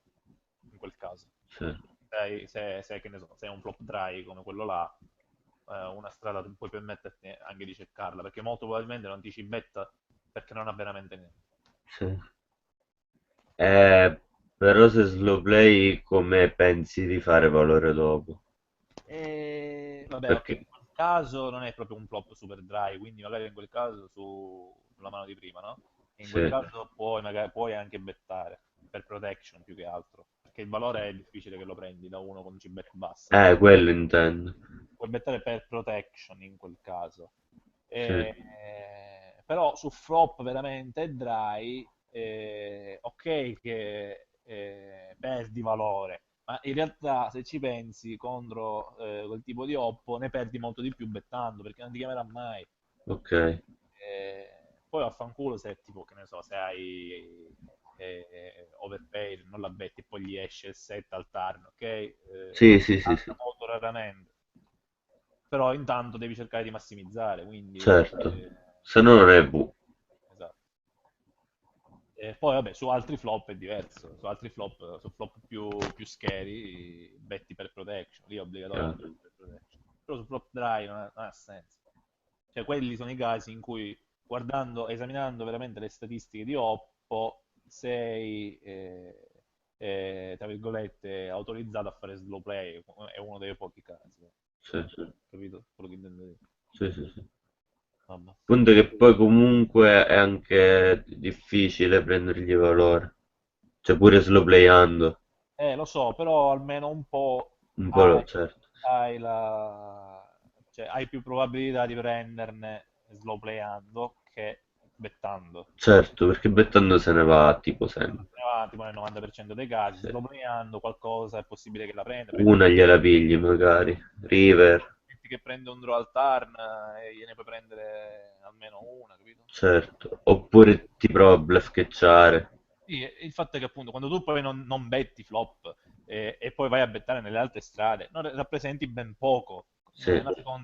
in quel caso. sì, Che ne so, se è un flop dry come quello là, una strada tu puoi permetterti anche di cercarla, perché molto probabilmente non ti ci betta perché non ha veramente niente. sì. Però se slow play come pensi di fare valore dopo? E vabbè, ok, Perché in quel caso non è proprio un flop super dry, quindi magari in quel caso sulla mano di prima, no? In quel sì, caso puoi anche bettare per protection più che altro, perché il valore è difficile che lo prendi da uno con G-bet bassa. quello intendo. Puoi bettare per protection in quel caso. Sì, Però su flop veramente dry, ok che perdi valore, ma in realtà se ci pensi contro quel tipo di oppo ne perdi molto di più bettando, perché non ti chiamerà mai. ok. Poi vaffanculo se tipo, che ne so, se hai overpaid, non la betti e poi gli esce il set al turn, ok? Sì, sì, sì, Capita sì, molto raramente, però intanto devi cercare di massimizzare, quindi certo. Se no non è V. esatto. E poi vabbè, su altri flop è diverso, su altri flop, su flop più scary, betti per protection, lì è obbligatorio Chiaro. bettare per protection. Però su flop dry non ha senso. Cioè, quelli sono i casi in cui, esaminando veramente le statistiche di Oppo, sei, tra virgolette, autorizzato a fare slow play, è uno dei pochi casi. Sì, Capito quello che intendo dire? sì, sì, sì. Vabbè. Punto che poi comunque è anche difficile prendergli valore. Cioè pure slow playando. Lo so, però almeno un po' Un po' hai, certo. hai più probabilità di prenderne slow playando che bettando. Certo, perché bettando se ne va tipo sempre. Tipo nel 90% dei casi, Sì. slowlyando qualcosa è possibile che la prenda, perché Una gliela pigli magari. River, metti che prende un draw al turn e gliene puoi prendere almeno una, capito? certo. Oppure ti prova a bluffcatchare. Sì, e il fatto è che appunto quando tu poi non betti flop e poi vai a bettare nelle altre strade, non rappresenti ben poco, Sì,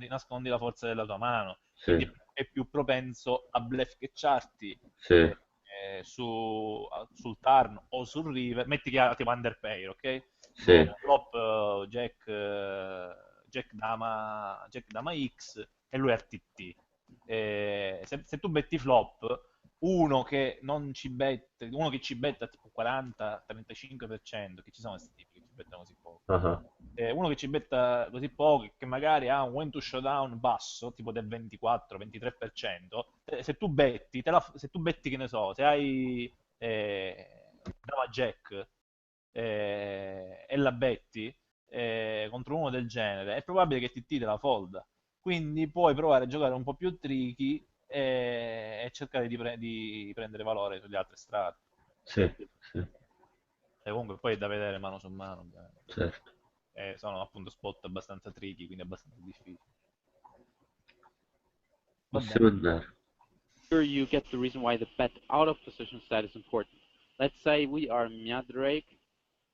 nascondi la forza della tua mano, sì, quindi è più propenso a bluffcatcharti sì, sul turn o sul river, metti che ha tipo underpair, ok? sì, Tipo flop Jack Dama X e lui a TT. Se tu betti flop, uno che ci betta tipo 40-35%, che ci sono questi tipi che ci bettano così poco. ah, Uno che ci betta così poco, che magari ha un win to showdown basso, tipo del 24-23%, se tu betti, se tu betti, che ne so, se hai Dama Jack e la betti contro uno del genere, è probabile che TT te la folda. Quindi puoi provare a giocare un po' più tricky e cercare di prendere valore sulle altre strade. sì, sì, E comunque poi è da vedere mano su mano, ovviamente. certo. Sono appunto spot abbastanza tricky, quindi abbastanza difficili. Va Possiamo bene. andare. Here you get the reason why the bet out of position stat is important. Let's say we are Mjadrake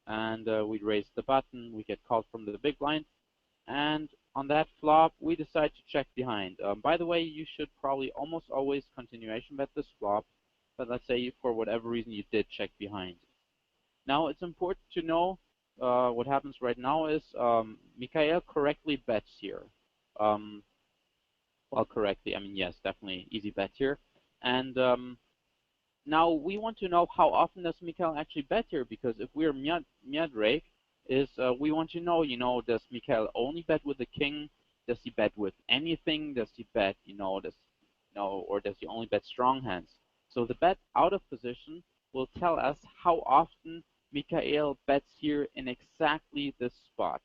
and we raise the button, we get called from the big blind, and on that flop we decide to check behind. By the way, you should probably almost always continuation bet this flop, but let's say for whatever reason you did check behind. Now it's important to know what happens right now is Mikhail correctly bets here. Um, well, correctly, I mean, yes, definitely easy bet here. And now we want to know how often does Mikhail actually bet here, because if we're Mjadrake, we want to know, does Mikhail only bet with the king? Does he bet with anything? Does he bet, or does he only bet strong hands? So the bet out of position will tell us how often Mikhail bets here in exactly this spot.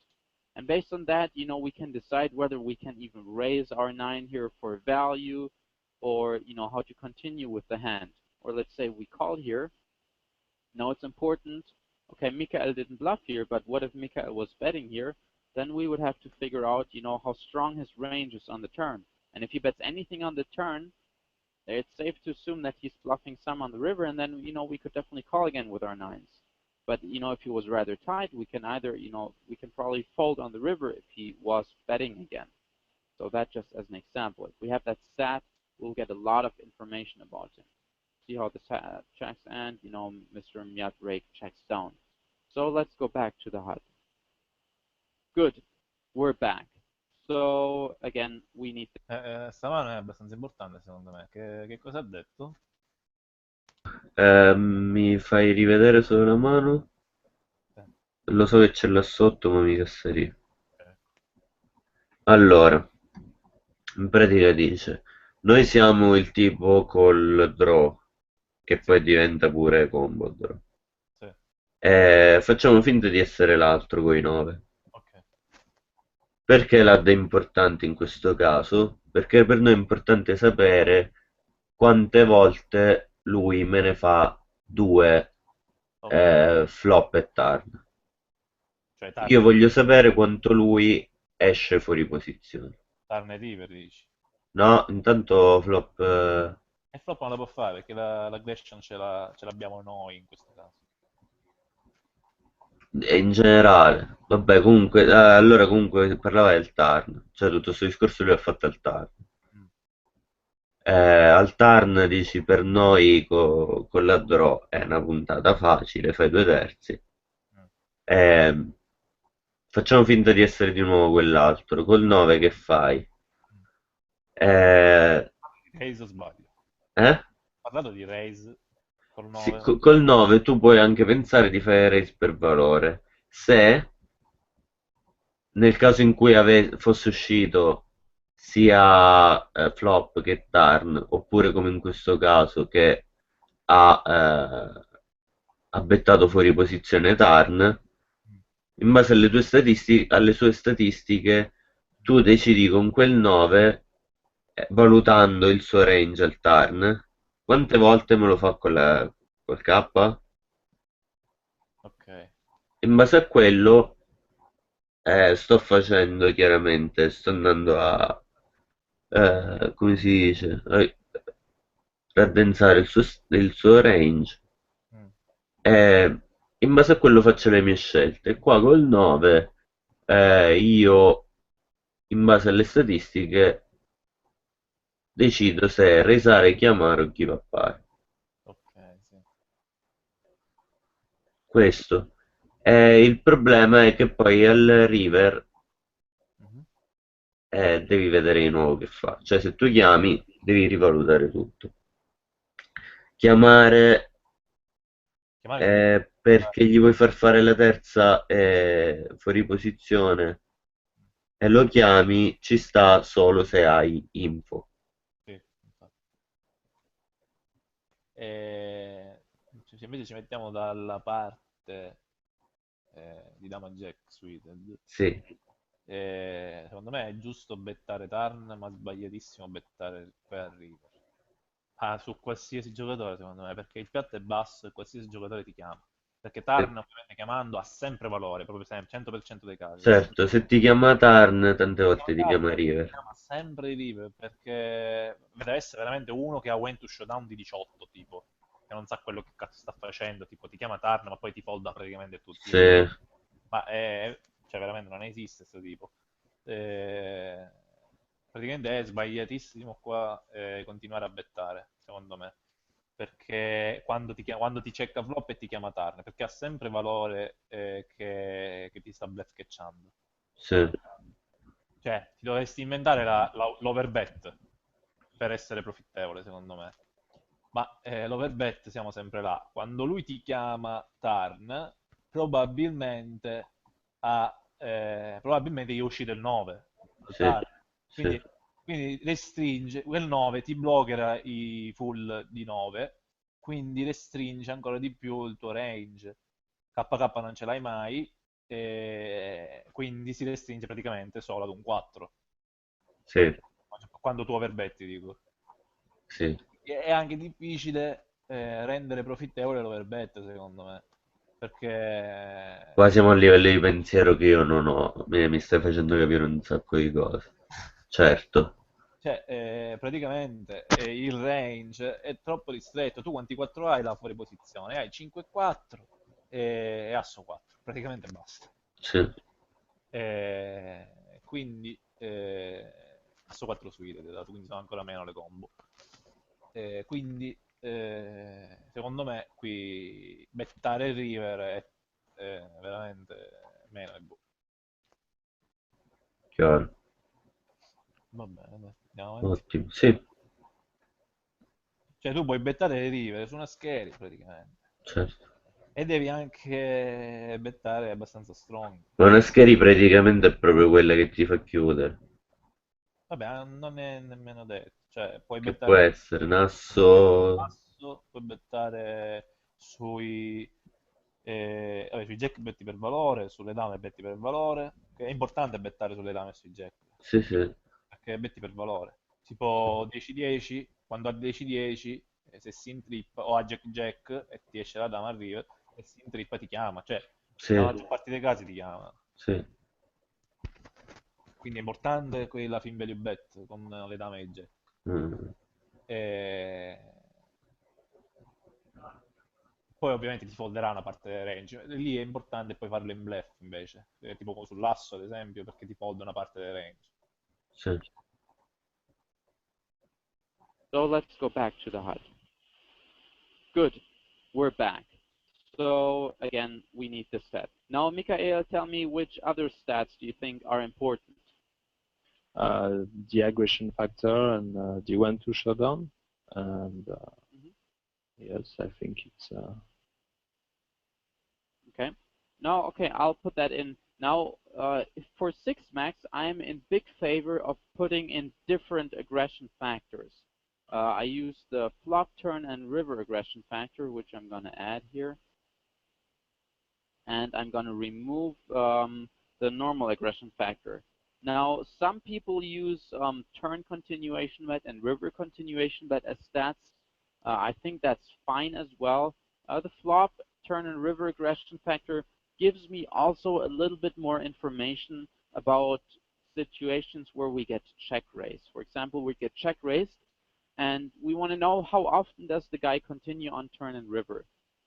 And based on that, we can decide whether we can even raise our 9 here for value, or, how to continue with the hand. Or let's say we call here. Now it's important, okay, Mikhail didn't bluff here, but what if Mikhail was betting here? Then we would have to figure out, how strong his range is on the turn. And if he bets anything on the turn, it's safe to assume that he's bluffing some on the river, and then, we could definitely call again with our 9s. But, if he was rather tight, we can either, we can probably fold on the river if he was betting again. So that just as an example. If we have that stat, we'll get a lot of information about him. See how the checks and, Mr. Mjadrake checks down. So let's go back to the HUD. Good. We're back. So again, we need Sta mano è abbastanza importante secondo me. Che cosa ha detto? Mi fai rivedere solo la mano? Lo so che ce l'ha sotto, ma mi casseria. Allora, in pratica dice, noi siamo il tipo col draw, che Sì, poi diventa pure combo draw. sì, Facciamo finta di essere l'altro coi 9. ok. Perché l'AD è importante in questo caso? Perché per noi è importante sapere quante volte lui me ne fa due Ok. flop e turn. Cioè Io voglio sapere quanto lui esce fuori posizione. Turn river dici. No, intanto flop E flop non la può fare perché l'aggression ce l'abbiamo noi in questo caso. in generale. Vabbè, comunque, allora comunque parlava del turn. Cioè tutto questo discorso lui ha fatto al turn. Mm. Al turn dici per noi con la draw è una puntata facile, fai due terzi. Mm. Eh, Facciamo finta di essere di nuovo quell'altro. Col 9 che fai? Mm. Eh, Raise o sbaglio? eh? Ho parlato di raise col Sì, 9. col 9 tu puoi anche pensare di fare raise per valore. Se nel caso in cui fosse uscito sia flop che turn, oppure come in questo caso che ha bettato fuori posizione turn, Mm. in base alle sue statistiche, tu decidi con quel 9 valutando il suo range al turn. Quante volte me lo fa col K? Ok. In base a quello sto facendo chiaramente, sto andando a, come si dice, a raddensare il suo range Mm. e in base a quello faccio le mie scelte. Qua col 9 io, in base alle statistiche, decido se raisare, chiamare o give appare. Ok, sì. Questo. Il problema è che poi al river Mhm. devi vedere di nuovo che fa. Cioè, se tu chiami, devi rivalutare tutto. Chiamare Chiamare significa... perché gli vuoi far fare la terza fuori posizione e lo chiami, ci sta solo se hai info. Sì, infatti. E... Se invece ci mettiamo dalla parte di Dama Jack Suited, Sì, secondo me è giusto bettare turn, ma sbagliatissimo bettare per river. Ah, su qualsiasi giocatore, secondo me, perché il piatto è basso e qualsiasi giocatore ti chiama. Perché eh, turn, ovviamente, chiamando ha sempre valore, proprio sempre, 100% dei casi. certo, se ti chiama Tarn, tante Chiama volte ti turn, chiama River. chiama sempre i river, perché deve essere veramente uno che ha win to showdown di 18, tipo, che non sa quello che cazzo sta facendo, tipo, ti chiama turn, ma poi ti folda praticamente tutti i river. Sì, Ma cioè, veramente non esiste questo tipo. Eh, praticamente è sbagliatissimo qua continuare a bettare, secondo me. Perché quando ti checka flop e ti chiama turn, perché ha sempre valore che ti sta bluff catchando. sì, Cioè, ti dovresti inventare l'overbet per essere profittevole, secondo me. Ma l'overbet siamo sempre là. Quando lui ti chiama turn, probabilmente probabilmente gli è uscito il 9 al sì, turn. sì, Quindi restringe, quel 9 ti bloccherà i full di 9, quindi restringe ancora di più il tuo range. KK non ce l'hai mai, quindi si restringe praticamente solo ad un 4. sì, Quando tu overbetti, dico. sì. È anche difficile rendere profittevole l'overbet, secondo me, Qua perché siamo a livello di pensiero che io non ho, mi stai facendo capire un sacco di cose. Certo, cioè, praticamente il range è troppo ristretto. Tu quanti 4 hai la fuori posizione? Hai 5-4 e asso 4, praticamente basta. sì. Quindi asso 4 suite, ti ho dato, quindi sono ancora meno le combo. Quindi secondo me qui bettare il river è veramente meno e boh. Chiaro, Va bene, dai, andiamo avanti. ottimo, sì, Cioè tu puoi bettare il river su una scheda praticamente. certo. E devi anche bettare abbastanza strong. Ma una Scary praticamente è proprio quella che ti fa chiudere, Vabbè, non è nemmeno detto. Cioè, puoi che può bettare essere un sul asso, basso, puoi bettare vabbè, sui jack betti per valore, sulle dame betti per valore. Che è importante bettare sulle dame e sui jack, sì, sì, perché betti per valore. sì, Tipo 10-10, quando ha 10-10, se si intrippa, o a jack-jack e ti esce la dama al river, e si intrippa ti chiama. Cioè, nella sì, maggior parte dei casi ti chiama. sì. Quindi è importante quella fin value bet con le dame e i jack. Mm, E poi ovviamente ti folderà una parte del range. Lì è importante poi farlo in bluff invece, tipo sull'asso ad esempio, perché ti folda una parte del range. sì. So let's go back to the HUD. Good. We're back. So again, we need the set. Now, Mikael, tell me which other stats do you think are important? The aggression factor and the one to showdown. And Mhm. yes, I think it's Okay. Now, okay, I'll put that in. Now, for 6 max, I'm in big favor of putting in different aggression factors. I use the flop turn and river aggression factor, which I'm going to add here. And I'm going to remove the normal aggression factor. Now, some people use turn continuation bet and river continuation bet as stats. I think that's fine as well. The flop, turn, and river aggression factor gives me also a little bit more information about situations where we get check raised. For example, we get check raised, and we want to know how often does the guy continue on turn and river.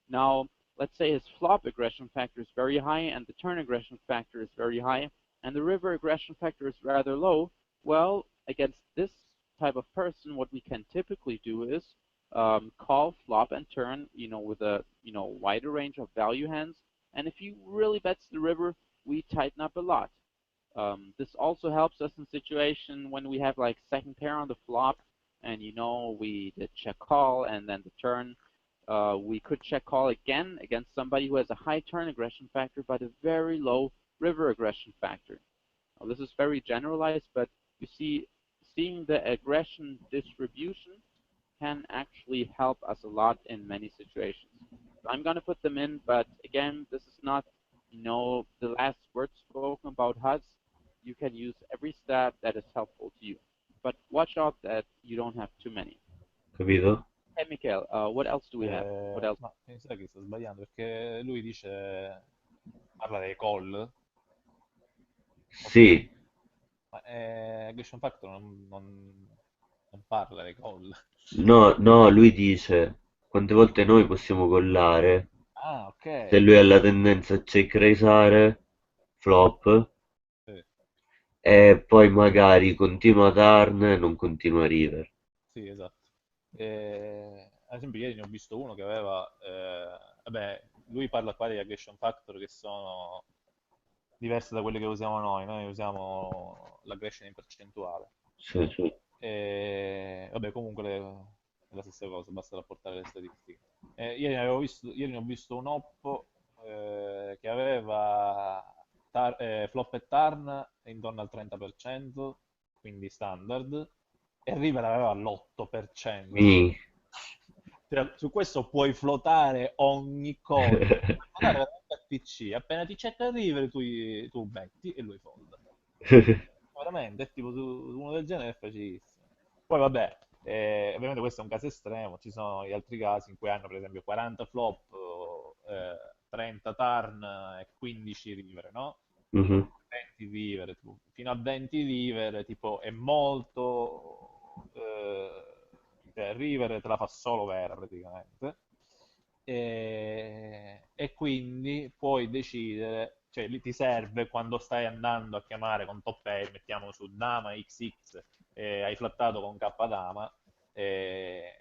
Now, let's say his flop aggression factor is very high and the turn aggression factor is very high and the river aggression factor is rather low. Well, against this type of person, what we can typically do is call flop and turn, with a wider range of value hands. And if he really bets the river, we tighten up a lot. This also helps us in situation when we have like second pair on the flop, and we did check call and then the turn. We could check call again against somebody who has a high turn aggression factor but a very low river aggression factor. Now, this is very generalized, but you see, seeing the aggression distribution can actually help us a lot in many situations. So I'm going to put them in, but again, this is not, the last word spoken about HUDs. You can use every stat that is helpful to you. But watch out that you don't have too many. Capito? Hey, Mikhail, what else do we have? What else? Ma mi sa che sta sbagliando perché lui dice, parla dei call, ok? Sì, Ma Aggression Factor non parla dei call. no, no, lui dice quante volte noi possiamo collare Ah, ok. se lui ha la tendenza a check raisare, flop, Sì, e poi magari continua turn e non continua river. sì, esatto. Ad esempio, ieri ne ho visto uno che aveva, vabbè, lui parla qua degli aggression factor che sono diverse da quelle che usiamo noi. Noi usiamo l'aggression in percentuale. Sì. Vabbè, comunque è la stessa cosa, basta rapportare le statistiche. Ieri ne ho visto un Oppo che aveva flop e turn intorno al 30%, quindi standard, e River aveva l'8%. Mi. Cioè, su questo puoi flotare ogni cosa, puoi flotare veramente a PC, appena ti checca il River tu betti e lui folda. Veramente, è tipo su uno del genere è facilissimo. Poi vabbè, ovviamente questo è un caso estremo, ci sono gli altri casi in cui hanno per esempio 40 flop, 30 turn e 15 river, no? Mhm. 20 river, fino a 20 river, tipo è molto, cioè river te la fa solo vera praticamente. E quindi puoi decidere, cioè lì ti serve quando stai andando a chiamare con top pair, mettiamo su dama XX, hai flattato con K dama, e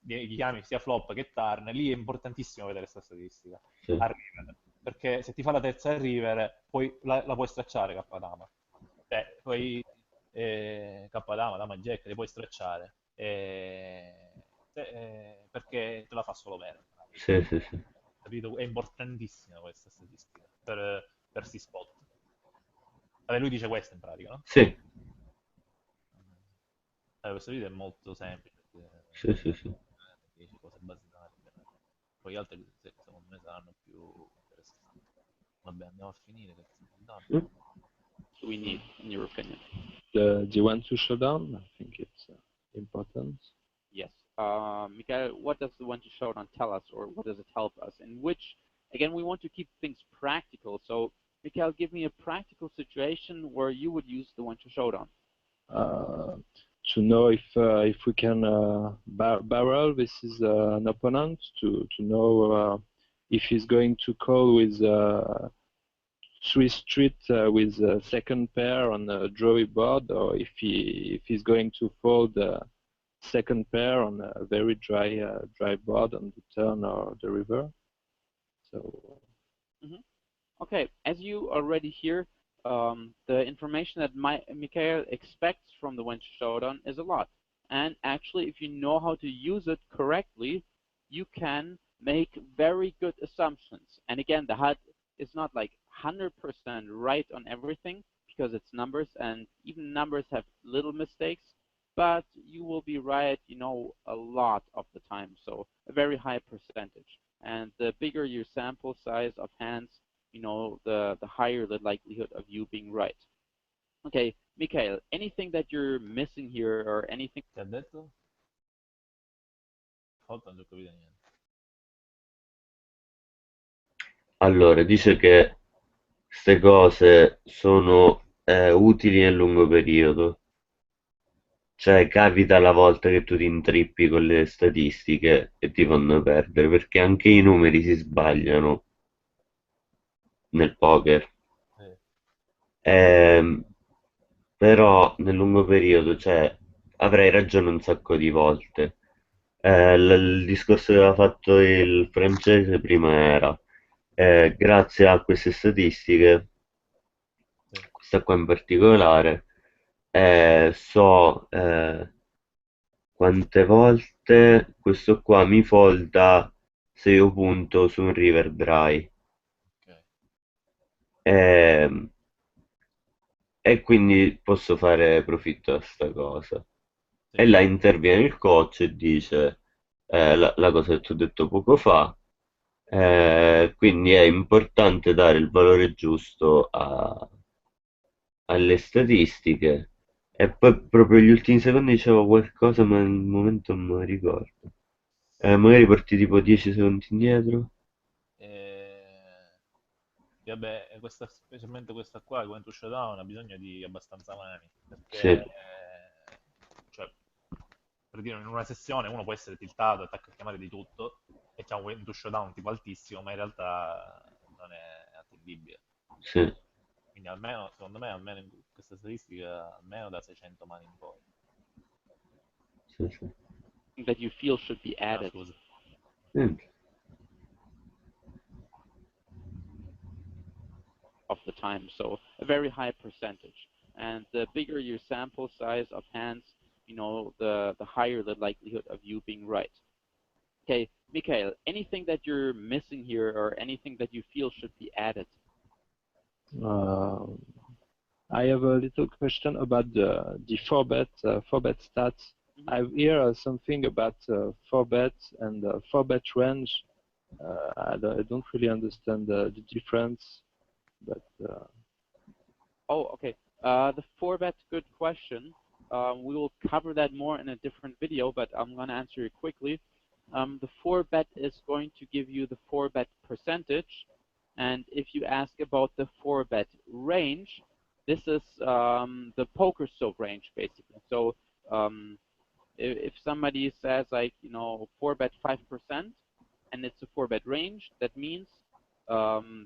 gli chiami sia flop che turn, lì è importantissimo vedere questa statistica Sì, a river, perché se ti fa la terza a river poi la puoi stracciare K dama, cioè poi K dama, dama jack, li puoi stracciare, perché te la fa solo vera, in pratica. sì. Capito? È importantissima questa statistica per si spot. Vabbè, lui dice questo in pratica, no? Sì, Questo video è molto semplice, sì. dice cose basilari, poi gli altri secondo me saranno più interessanti. Vabbè, andiamo a finire che siamo andati. Mm. Do we need, in your opinion? The one to showdown, I think it's important. Yes. Mikhail, what does the one to showdown tell us, or what does it help us? In which, again, we want to keep things practical. So, Mikhail, give me a practical situation where you would use the one to showdown. Uh, to know if we can barrel this is an opponent, to know if he's going to call with Swiss street with a second pair on a drawy board, or if he's going to fold second pair on a very dry board on the turn or the river. So Mhm. Okay, as you already hear, the information that Mikhail expects from the Wench Showdown is a lot. And actually, if you know how to use it correctly, you can make very good assumptions. And again, the HUD is not like 100% right on everything because it's numbers, and even numbers have little mistakes, but you will be right, a lot of the time, so a very high percentage. And the bigger your sample size of hands, the higher the likelihood of you being right. Okay, Mikhail, anything that you're missing here or anything? Che ha detto? Stavolta non ho capito niente. Allora, dice che queste cose sono utili nel lungo periodo. Cioè, capita la volta che tu ti intrippi con le statistiche e ti fanno perdere, perché anche i numeri si sbagliano nel poker. Sì, Ehm, Però nel lungo periodo, cioè, avrei ragione un sacco di volte. Il discorso che aveva fatto il francese prima era, grazie a queste statistiche, sì. questa qua in particolare, so quante volte questo qua mi folda se io punto su un river dry. Ok. Ehm, e quindi posso fare profitto da sta cosa. Sì, E là interviene il coach e dice la cosa che ti ho detto poco fa, quindi è importante dare il valore giusto alle statistiche. E poi proprio gli ultimi secondi dicevo qualcosa, ma al momento non me lo ricordo. Magari porti tipo 10 secondi indietro. e... sì, vabbè, specialmente questa qua, come to showdown, ha bisogno di abbastanza mani, perché Sì, cioè, per dire, in una sessione uno può essere tiltato, attacca a chiamare di tutto, e c'ha un win to showdown tipo altissimo, ma in realtà non è attendibile. sì, Quindi almeno, secondo me, almeno in questa statistica, almeno da 600 mani in poi. sì, sì. That you feel should be Ah, added scusa. Niente. of the time, so a very high percentage. And the bigger your sample size of hands, the higher the likelihood of you being right. Okay, Mikhail, anything that you're missing here or anything that you feel should be added? Uh, I have a little question about the four bet stats. Mhm. I hear something about four bet and four bet range. I don't really understand the difference, but Oh, okay. The four bet, good question. We will cover that more in a different video, but I'm going to answer it quickly. The four bet is going to give you the four bet percentage, and if you ask about the four bet range, this is the poker stove range basically. So um, if somebody says like four bet 5% and it's a four bet range, that means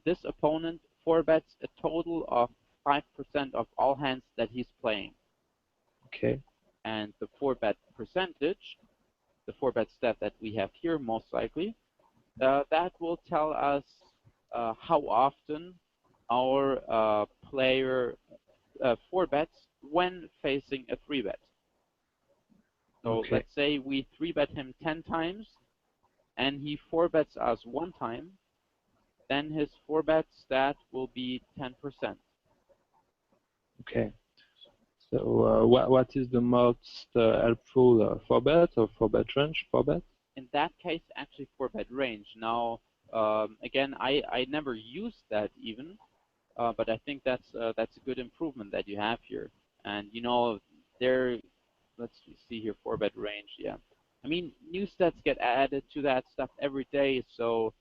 this opponent four bets a total of 5% of all hands that he's playing. okay, And the four bet percentage, the four bet stat that we have here most likely, that will tell us how often our player four bets when facing a three bet. So okay, let's say we three bet him 10 times and he four bets us one time, then his four bet stat will be 10%. okay. So what is the most helpful four bet or four bet range? Four bet? In that case, actually four bet range. Now, again, I never used that even, but I think that's a good improvement that you have here. And there, let's see here, four bet range. Yeah, I mean new stats get added to that stuff every day, so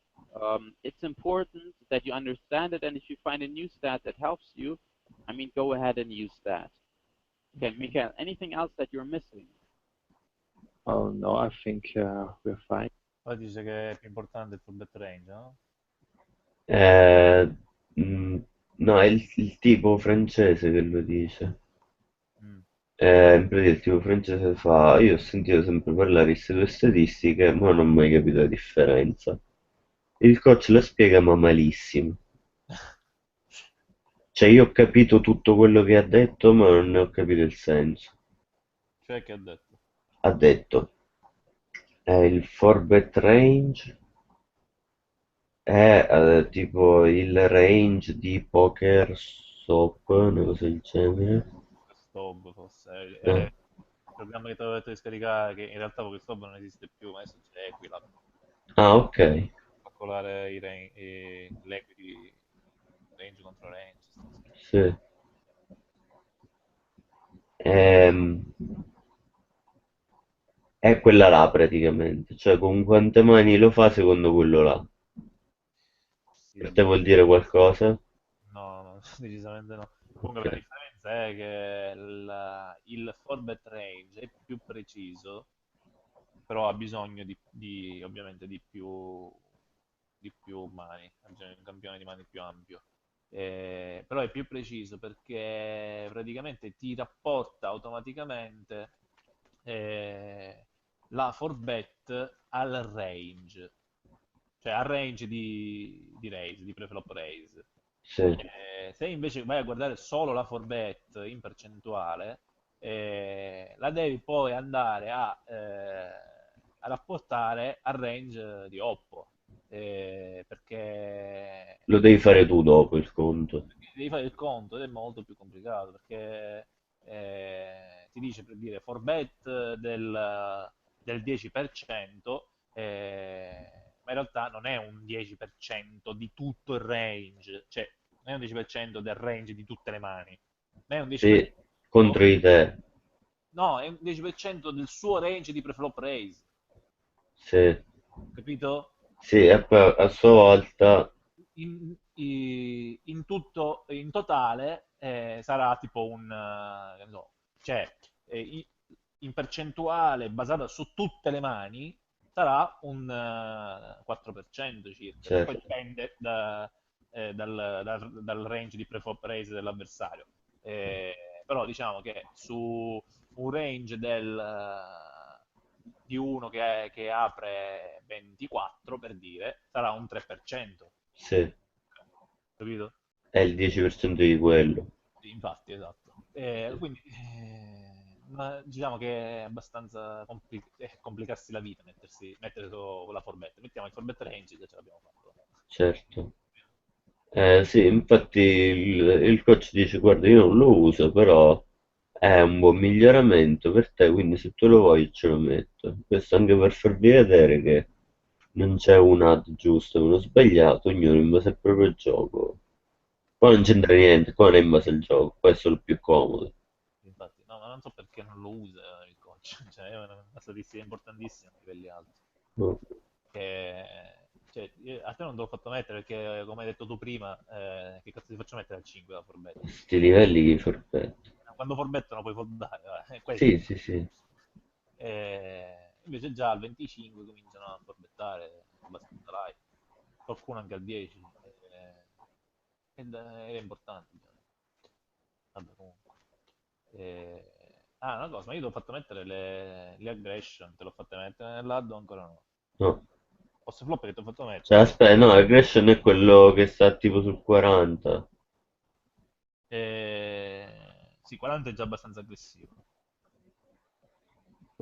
it's important that you understand it. And if you find a new stat that helps you, I mean, go ahead and use that. Okay, Okay. Mikael, anything else that you're missing? Oh no, I think we're fine. Poi dice che è più importante il full bet range, no? Eh, mm, no, è il tipo francese che lo dice. Mm. In pratica il tipo francese fa, io ho sentito sempre parlare di queste due statistiche, ma non ho mai capito la differenza. Il coach la spiega ma malissimo. Cioè io ho capito tutto quello che ha detto, ma non ne ho capito il senso. Cioè, che ha detto? Ha detto, il 4-bet range è tipo il range di poker soap, una cosa del genere. Stop, forse. È Eh, il programma che ti avevo detto di scaricare, che in realtà Stop non esiste più, ma adesso c'è Equilab. Ah, ok. Calcolare l'equity, range contro range. Sì. Ehm, è quella là praticamente, cioè con quante mani lo fa secondo quello là. Sì, Per te vabbè. vuol dire qualcosa? No, no, decisamente no. Ok, Comunque la differenza è che il forbet range è più preciso, però ha bisogno ovviamente di più mani, ha bisogno di un campione di mani più ampio. Però è più preciso perché praticamente ti rapporta automaticamente la forbet al range, cioè al range di raise, di preflop raise. sì, Se invece vai a guardare solo la forbet in percentuale, la devi poi andare a rapportare al range di Oppo, perché lo devi fare tu dopo il conto. devi fare il conto ed è molto più complicato perché ti dice per dire forbet del 10%, ma in realtà non è un 10% di tutto il range, cioè non è un 10% del range di tutte le mani, ma è un Sì, 10%, contro di te. no, è un 10% del suo range di preflop raise, Sì, capito? sì, e poi a sua volta, In tutto, in totale sarà tipo che ne so, cioè in percentuale basata su tutte le mani sarà un 4% circa, che poi certo, dipende dal range di pre-flop raise dell'avversario. Però diciamo che su un range di uno che apre 24 per dire, sarà un 3%, sì, capito? è il 10% di quello. Sì, infatti, esatto. Quindi, ma diciamo che è abbastanza complicarsi la vita mettere con la forbetta. Mettiamo il forbet range, già ce l'abbiamo fatto. Certo. Sì, infatti il coach dice, guarda, io non lo uso, però è un buon miglioramento per te, quindi se tu lo vuoi ce lo metto. Questo anche per farvi vedere che non c'è un ad giusto e uno sbagliato, ognuno in base al proprio gioco. Qua non c'entra niente, qua non è in base al gioco, qua è solo più comodo. Infatti, no, ma non so perché non lo usa il coach. Cioè, è una statistica importantissima a livelli alti. No. Cioè, a te non te l'ho fatto mettere perché, come hai detto tu prima, che cazzo ti faccio mettere al 5 la forbetta? Sti livelli di forfetto. Quando forbettano puoi foldare, è questo. Sì, sì, sì. Invece già al 25 cominciano a forbettare abbastanza light, qualcuno anche al 10, ed è importante, ovviamente. Vabbè, comunque. Una cosa, ma io ti ho fatto mettere le aggression, te l'ho fatte mettere nell'add o ancora no? No. Posso flop che ti ho fatto Cioè, mettere? aspetta, no, aggression è quello che sta tipo sul 40. Sì, 40 è già abbastanza aggressivo.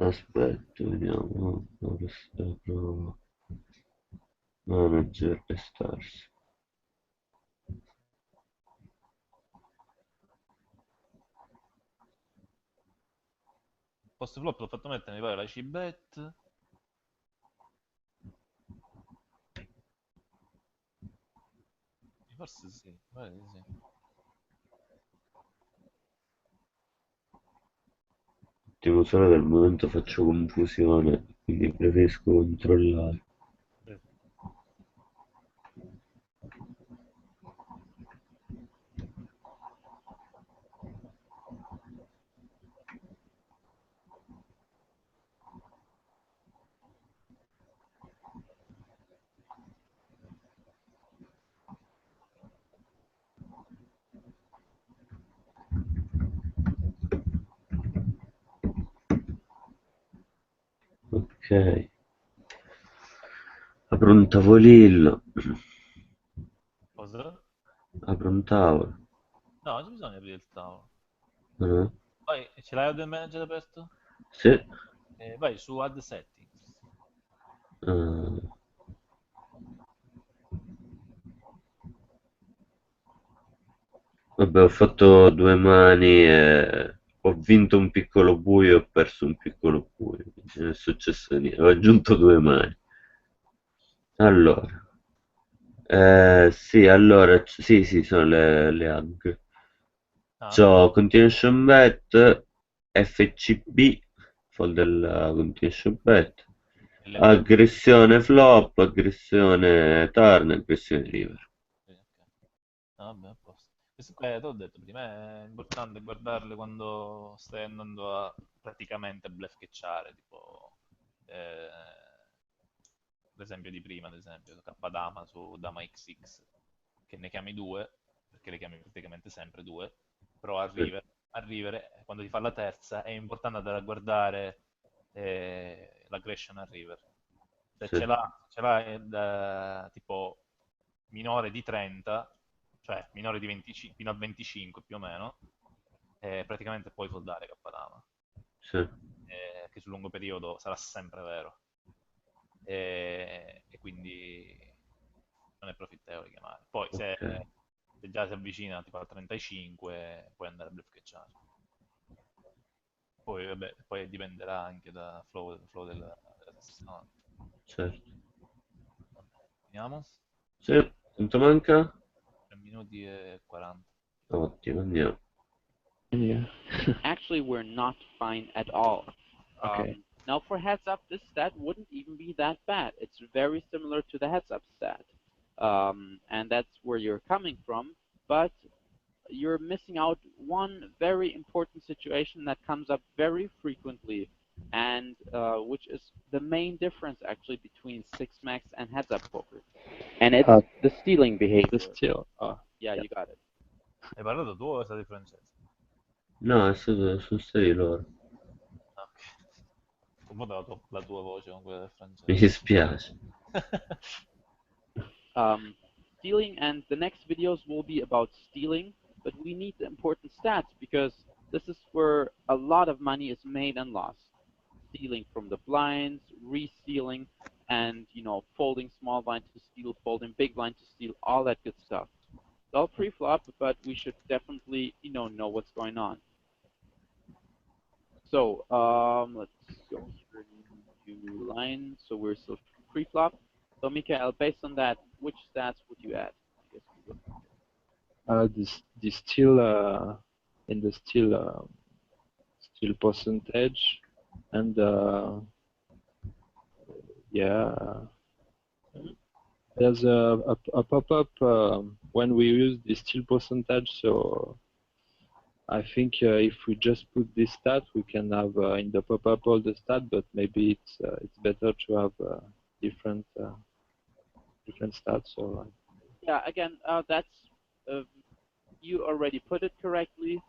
Aspetta, vediamo. Ora sta prova. Manager e stars. Post flop l'ho fatto mettere, mi pare la C-bet. Forse sì, mi pare di sì. Ultimo solo del momento faccio confusione, quindi preferisco controllare. Sì. Ok. Apro un tavolino. Cosa? Apro un tavolo. No, non c'è bisogno di aprire il tavolo. Eh? Poi, ce l'hai del manager aperto? Sì. Vai su Add Settings. Eh, vabbè, ho fatto due mani e ho vinto un piccolo buio e ho perso un piccolo buio. Non è successo niente. Ho aggiunto due mani. Allora. Sì, allora, sì, sì, sono le AG. Ah, C'ho continuation bet, FCB, fold del continuation bet, LFT. aggressione flop, aggressione turn, aggressione river. Sì, ok. Ah, vabbè, a posto. Queste qua, te l'ho detto prima, è importante guardarle quando stai andando a praticamente bluff catchare, tipo eh, l'esempio di prima, ad esempio, K dama su dama XX, che ne chiami due, perché le chiami praticamente sempre due, però Sì, a river, quando ti fa la terza, è importante andare a guardare l'aggression a river. Se sì, ce l'ha tipo minore di 30, cioè minore di 25, fino a 25 più o meno, praticamente puoi foldare K-Dama, sì, che sul lungo periodo sarà sempre vero. E quindi non è profittevole chiamare. Poi ok, se già si avvicina tipo al 35, puoi andare a bluff catchare. Poi, vabbè, poi dipenderà anche da flow della sessione. certo. Vabbè, finiamo? Sì, quanto manca? 3 minuti e 40. Ottimo, andiamo. Yeah. Actually, we're not fine at all. Okay. Now, for heads up, this stat wouldn't even be that bad. It's very similar to the heads up stat, and that's where you're coming from. But you're missing out one very important situation that comes up very frequently, and which is the main difference actually between six max and heads up poker, and it's Uh, the stealing the behavior. still. Yeah, Yeah. you got it. Hai parlato tu o stai francese? No, sono stati loro. Ah, ok. Confondo la tua voce con quella del Mi francese. dispiace. um, stealing, and the next videos will be about stealing, but we need the important stats because this is where a lot of money is made and lost. Stealing from the blinds, re-stealing, and folding small blind to steal, folding big blind to steal, all that good stuff. It's all pre-flop, but we should definitely know what's going on. So let's go here, new line. So we're still pre-flop. So Mikael, based on that, which stats would you add? I guess we would. This still in the still percentage, and yeah, Mhm. there's a pop-up when we use the still percentage. So I think if we just put this stat, we can have in the pop-up all the stat, but maybe it's better to have different different stats. So Yeah, again, that's uh, you already put it correctly.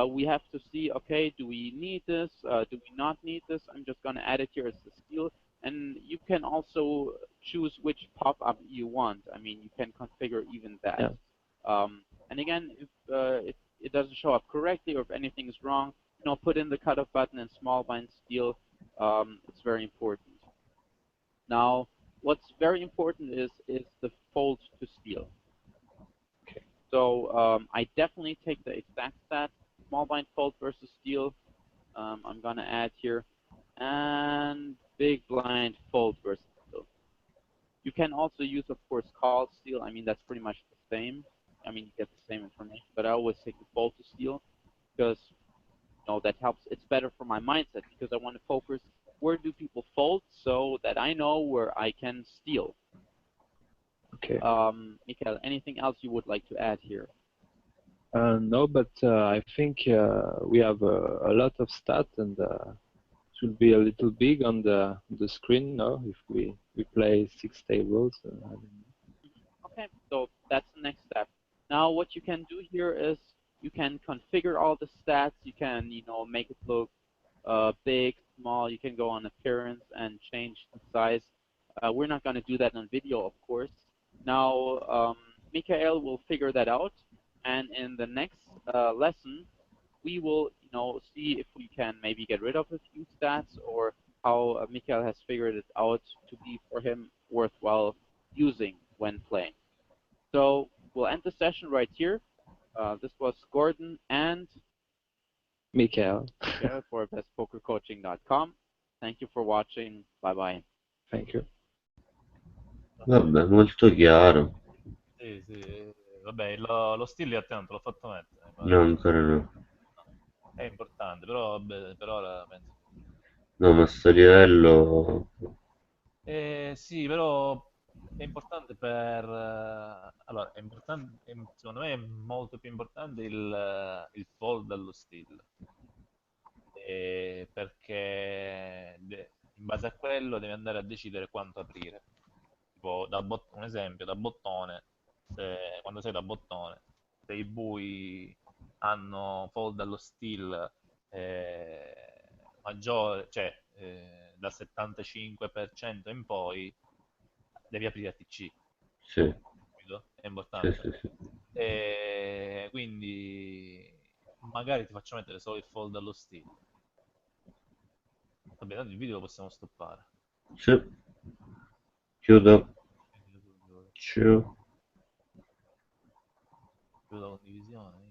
We have to see, okay, do we need this? Do we not need this? I'm just going to add it here as the steal. And you can also choose which pop-up you want. I mean, you can configure even that. yeah, And again, if it doesn't show up correctly or if anything is wrong, put in the cutoff button and small blind steal. It's very important. Now, what's very important is the fold to steal. okay, So I definitely take the exact stat, small blind fold versus steal. I'm gonna add here, and big blind fold versus steal. You can also use, of course, call steal. I mean, that's pretty much the same. I mean, you get the same information, but I always take the fold to steal because that helps. It's better for my mindset because I want to focus where do people fold so that I know where I can steal. okay. Mikael, anything else you would like to add here? No, but I think we have a lot of stats, and it will be a little big on the screen now if we play 6 tables. I don't know. Okay, so that's the next step. Now what you can do here is you can configure all the stats. You can, make it look big, small. You can go on appearance and change the size. We're not going to do that on video, of course. Now, Mikael will figure that out, and in the next lesson, we will, see if we can maybe get rid of a few stats or how Mikael has figured it out to be for him worthwhile using when playing. So we'll end the session right here. This was Gordon and Mikael, Mikael for bestpokercoaching.com. Thank you for watching. Bye bye. thank you. Vabbè, molto chiaro. Sì, sì. Vabbè, lo stile a te non te l'ho fatto mettere, mi No, pare. ancora no. è importante, però vabbè, per ora penso. No, ma sto livello... Sì, però è importante per... allora, è importante, secondo me è molto più importante il fold allo steal, in base a quello devi andare a decidere quanto aprire. Tipo, un esempio, da bottone, quando sei da bottone, se i bui hanno fold allo steal maggiore, cioè dal 75% in poi, devi aprire a TC, Sì, capito? È sì, importante. sì, sì. E quindi magari ti faccio mettere solo il fold allo steal. Vabbè, tanto il video lo possiamo stoppare. Sì, chiudo. Ciao. Chiudo la condivisione.